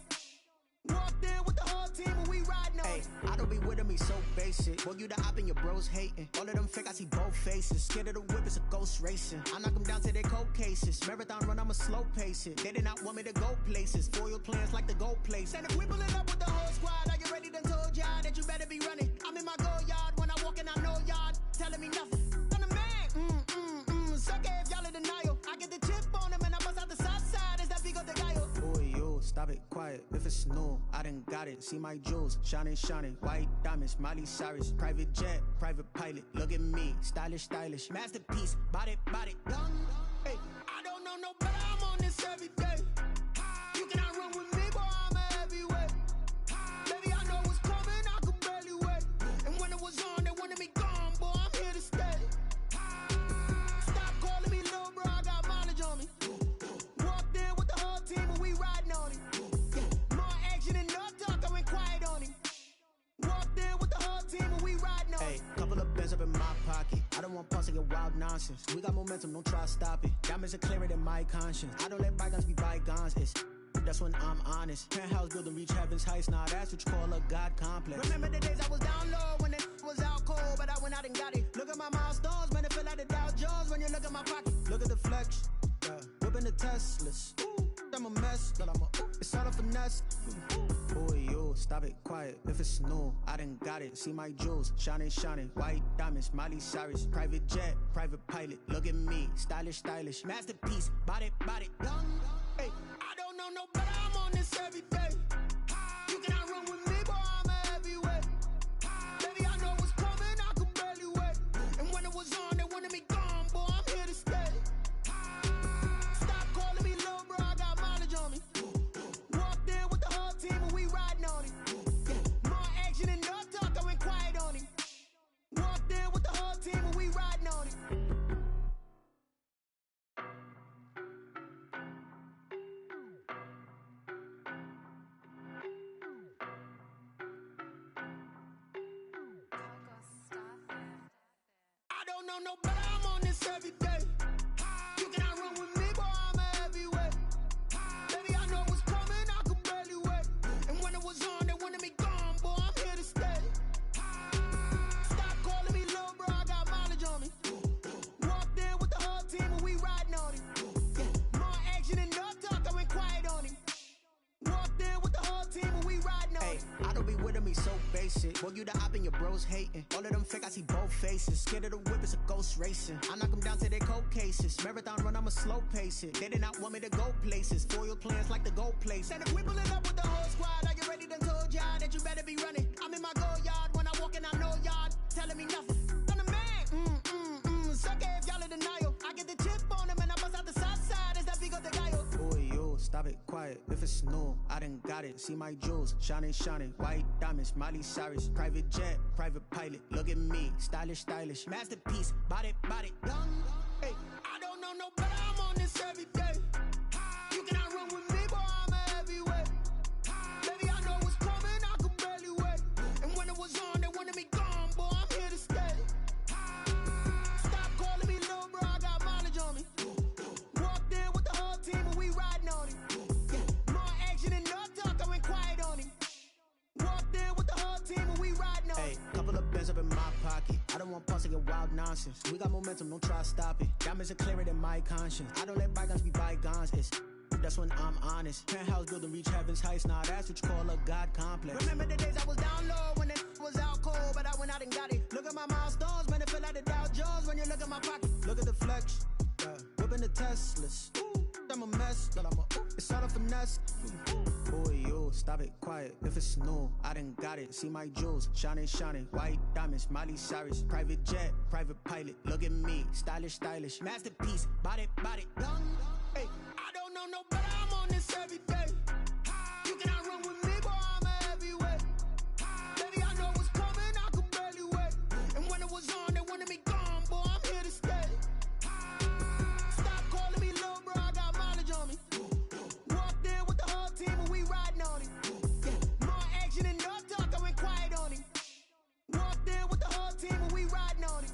Walked in with the whole team and we riding on him. I don't be with him, he's so basic. Boy, you the op and your bros hating. All of them fake, I see both faces. Scared of the whip, it's a ghost racing. I knock them down to their cold cases. Marathon run, I'ma slow pace it. They did not want me to go places. Foil plans like the gold place. And if we pulling up with the whole squad, I get ready to told y'all that you better be running. I'm in my go yard when I walk in, I know y'all telling me nothing. I'm the man, suck it if y'all in denial. I get the chip on him and I bust out the south side. Is that big of the guy? Boy, yo, stop it, quiet. If it's new, I done got it. See my jewels, shining, shining. White diamonds, Miley Cyrus. Private jet, private pilot. Look at me, stylish, stylish. Masterpiece, body, done. Hey, I don't know no better, I'm on this every day. You cannot run with me, boy, I'm a heavyweight. Baby, I know what's coming, I could barely wait. And when it was on, they wanted me gone, boy, I'm here to stay. Stop calling me little bro, I got mileage on me. Walked in with the whole team and we riding on him. Yeah, more action and no talk, I went quiet on him. Walked in with the whole team and we riding on him. Couple of bands up in my pocket. I don't want pulse to get wild nonsense. We got momentum, don't try to stop it. Diamonds are clearer than my conscience. I don't let bygones be bygones. That's when I'm honest. Penthouse building reach heaven's heights. Now that's what you call a God complex. Remember the days I was down low when it was out cold, but I went out and got it. Look at my milestones, man, it feel like the Dow Jones when you look at my pocket. Look at the flex, whipping the Teslas. I'm a mess, but it's all a finesse. Boy, yo, stop it, quiet. If it's new, I done got it. See my jewels, shining, shining. White diamonds, Miley Cyrus. Private jet, private pilot. Look at me, stylish, stylish. Masterpiece, body, done. Hey, I don't know no better, I'm on this every day. You cannot run with me, boy, I'm a heavyweight. Baby, I know what's coming, I could barely wait. And when it was on, they wanted me gone, boy, I'm here to stay. know no better, I'm on this every day. You cannot run with me, boy, I'm a heavyweight. Baby, I know what's coming, I could barely wait. And when it was on, they wanted me gone, boy, I'm here to stay. Stop calling me little bro, I got mileage on me. Walked in with the whole team and we riding on him. Yeah, more action and no talk, I went quiet on him. Walked in with the whole team and we riding on him. I don't be with me so basic. Boy, you the op and your bros hating. All of them fake, I see both faces. Scared of the whip, it's a ghost racing. I knock them down to their cold cases. Marathon run, I'ma slow pace it. They did not want me to go places. Foil plans like the go place. And if we pulling up with the whole squad, are you ready? Done told y'all that you better be running. I'm in my go yard. When I walk in, I know y'all telling me nothing. I'm the man. Suck it if y'all in denial. I get the chip on them and I bust out the south side. Is that Vigo de Gallo? Boy, yo, stop it, quiet. If it's new, I done got it. See my jewels, shining, shining. White diamonds, Miley Cyrus. Private jet, private pilot. Look at me, stylish, stylish. Masterpiece, body, done. Hey, I don't know no better, I'm on this every day. You cannot run with me, boy, I'm a heavyweight. Baby, I know what's coming, I could barely wait. And when it was on, they wanted me gone, boy, I'm here to stay. Stop calling me little bro, I got mileage on me. Walked in with the whole team and we riding on him. Yeah, more action and no talk, I went quiet on him. Walked in with the whole team and we riding on him. Hey, couple of bands up in my pocket. I don't want pause to get wild nonsense. We got momentum, don't try to stop it. Diamonds are clearer than my conscience. I don't let bygones be bygones. That's when I'm honest. Penthouse building reach heaven's heights. Nah, that's what you call a God complex. Remember the days I was down low when it was out cold, but I went out and got it. Look at my milestones, man, it feel like the Dow Jones when you look at my pocket. Look at the flex, whipping the Teslas. I'm a mess, but it's all a finesse. Boy, yo, stop it, quiet. If it's new, I done got it. See my jewels, shining, shining. White diamonds, Miley Cyrus. Private jet, private pilot. Look at me, stylish, stylish. Masterpiece, body, done. Hey, I don't know no better, I'm on this every day. You cannot run with me, boy, I'm a heavyweight. Baby, I know what's coming, I could barely wait. And when it was on, they wanted me gone, boy, I'm here to stay. Stop calling me little bro, I got mileage on me. Walked in with the whole team and we riding on him. Yeah, more action and no talk, I went quiet on him. Walked in with the whole team and we riding on him.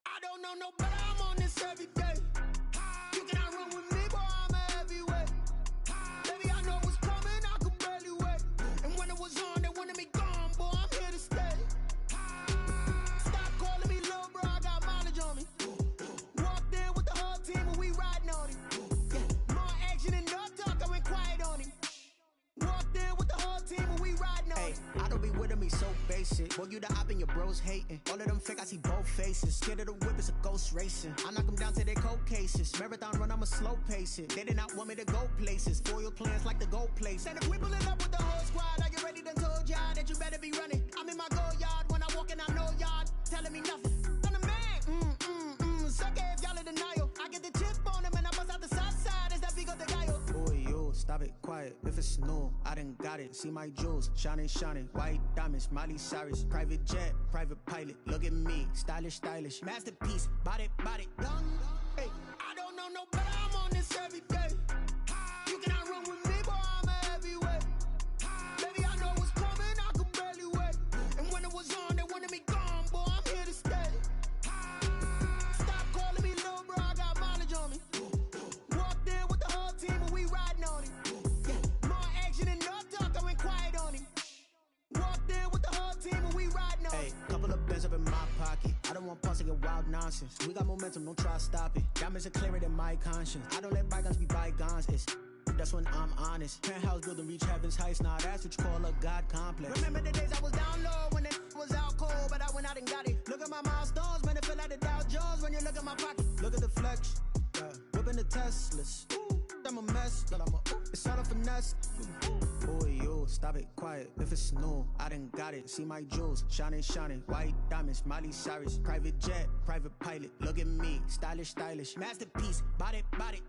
I don't know no better, I'm on this every day. You cannot run with me, boy, I'm a heavyweight. Baby, I know what's coming, I could barely wait. And when it was on, they wanted me gone, boy, I'm here to stay. Stop calling me little bro, I got mileage on me. Walked in with the whole team and we riding on him. Yeah, more action and no talk, I went quiet on him. Walked in with the whole team and we riding on him. I don't be with me so basic. Boy, you the op and your bros hating. All of them fake, I see both faces. Scared of the whip, it's a ghost racing. I knock them down to their cold cases. Marathon run, I'ma slow pace it. They did not want me to go places. Foil plans like the go place. And if we pulling up with the whole squad, are you ready? Done told y'all that you better be running. I'm in my go yard. When I walk in, I know y'all telling me nothing. I'm the man. Suck it if y'all in denial. I get the chip on them and I bust out the south side. Is that Vigo de Gallo? Boy, yo, stop it, quiet. If it's new, I done got it. See my jewels, shining, shining. White diamonds, Miley Cyrus. Private jet, private pilot. Look at me, stylish, stylish. Masterpiece, body, done. Hey, I don't know no better, I'm on this every day. You cannot run with me, boy, I'm a heavyweight. Baby, I know what's coming, I could barely wait. And when it was on, they wanted me gone, boy, I'm here to stay. Stop calling me little bro, I got mileage on me. Walked in with the whole team and we riding on him. Yeah, more action and no talk, I went quiet on him. Walked in with the whole team and we riding on him. Hey, couple of bands up in my pocket. I don't want pause to get wild nonsense. We got momentum, don't try to stop it. Diamonds are clearer than my conscience. I don't let bygones be bygones. That's when I'm honest. Penthouse building reach heaven's heights. Nah, that's what you call a God complex. Remember the days I was down low when it was out cold, but I went out and got it. Look at my milestones, man, it feel like the Dow Jones when you look at my pocket. Look at the flex, whipping the Teslas. I'm a mess, but it's all a finesse. Boy, yo, stop it, quiet. If it's new, I done got it. See my jewels, shining, shining. White diamonds, Miley Cyrus. Private jet, private pilot. Look at me, stylish, stylish. Masterpiece, body,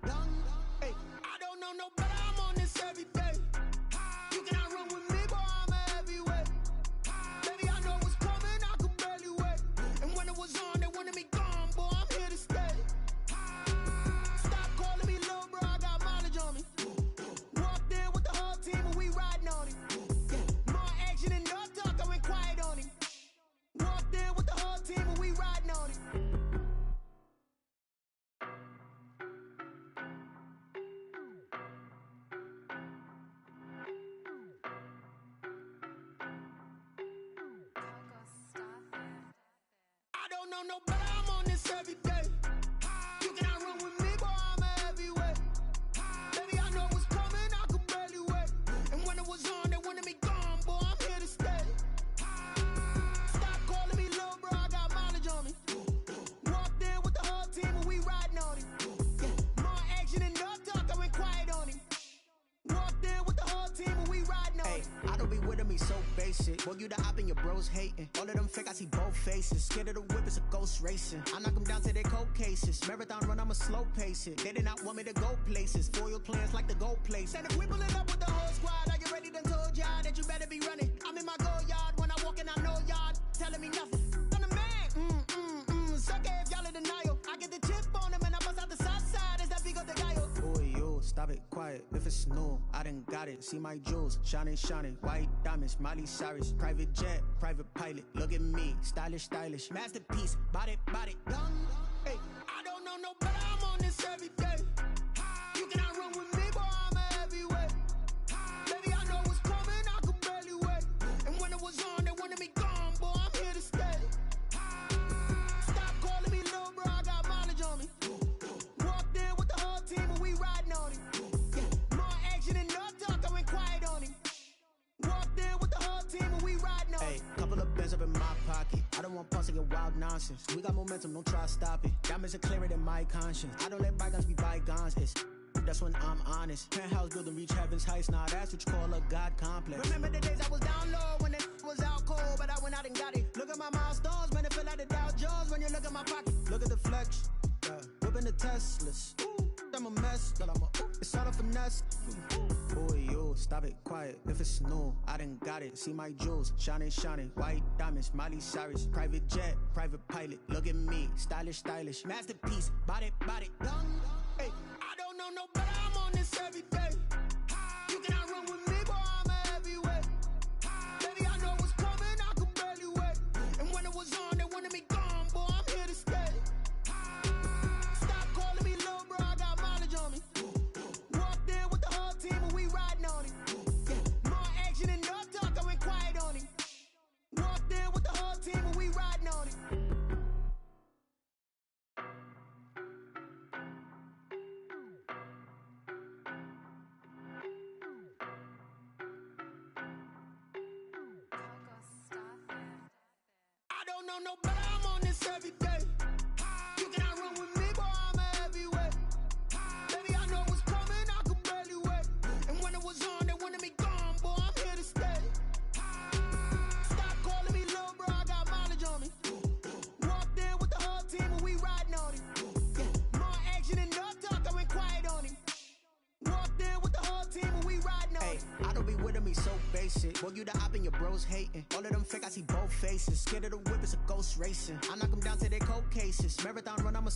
done. Hey, I don't know no better, I'm on this every day. You cannot run with me, boy, I'm a heavyweight. Baby, I know what's coming, I could barely wait. And when it was on, they wanted me gone, boy, I'm here to stay. don't know no better, I'm on this every day. You cannot run with me, boy, I'm a heavyweight. Baby, I know what's coming, I could barely wait. And when it was on, they wanted me gone, boy, I'm here to stay. Stop calling me little bro, I got mileage on me. Walked in with the whole team and we riding on him. More action and no talk, I went quiet on him. Walked in with the whole team and we riding on him. I don't be with me so basic. Boy, you the op and your bros hating. All of them fake, I see both faces. Scared of the whip, it's a ghost racing. I knock them down to their cold cases. Marathon run, I'ma slow pace it. They did not want me to go places. Foil plans like the gold place. And if we pulling up with the whole squad, I get ready done told y'all that you better be running. I'm in my go yard. When I walk in, I know y'all telling me nothing. I'm the man. Suck it if y'all in denial. I get the chip on them and I bust out the south side. Is that big of the guy? Boy, yo, stop it, quiet. If it's new, I done got it. See my jewels, shining, white diamonds, Miley Cyrus, private jet, private pilot. Look at me, stylish, masterpiece, body, young. Hey, I don't know no better. I'm on this every day. You cannot run with me, boy, I'm a heavyweight. Baby, I know what's coming, I could barely wait. And when it was on, they wanted me gone, boy, I'm here to stay. Stop calling me little bro, I got mileage on me. Walked in with the whole team and we riding on him. More action and no talk, I went quiet on him. Walked in with the whole team and we riding on him. Hey, couple of bins up in my pocket. I don't want pulse to get wild nonsense. We got momentum, don't try to stop it. Diamonds are clearer than my conscience. I don't let bygones be bygones. That's when I'm honest. Penthouse building, reach heaven's heights. Nah, that's what you call a God complex. Remember the days I was down low when it was out cold, but I went out and got it. Look at my milestones, man, it feel like the Dow Jones when you look at my pocket. Look at the flex, whipping the Teslas. I'm a mess, but it's all a finesse. Boy, yo, stop it, quiet. If it's new, I done got it. See my jewels, shining, white diamonds, Miley Cyrus, private jet, private pilot. Look at me, stylish, masterpiece, body, young. Hey, I don't know no better. I'm on this every day. You cannot run with me, boy, I'm a heavyweight. Baby, I know what's coming, I could barely wait. And when it was on, they wanted me gone, boy, I'm here to stay. Stop calling me little bro, I got mileage on me. Walked in with the whole team and we riding on him. More action and no talk, I went quiet on him. Walked in with the whole team and we riding on him. I don't know no better, I'm on this every day. You cannot run with me, boy, I'm a heavyweight. Baby, I know what's coming, I could barely wait. And when it was on, they wanted me gone, boy, I'm here to stay. Stop calling me little bro, I got mileage on me. Walked in with the whole team and we riding on him. More action and no talk, I went quiet on him. Walked in with the whole team and we riding on him. I don't be with me so basic. Boy, you the op and your bros hating. All of them fake, I see both faces. Scared of the whip, it's a ghost racing. I knock them down to their cold cases. Marathon run, I'ma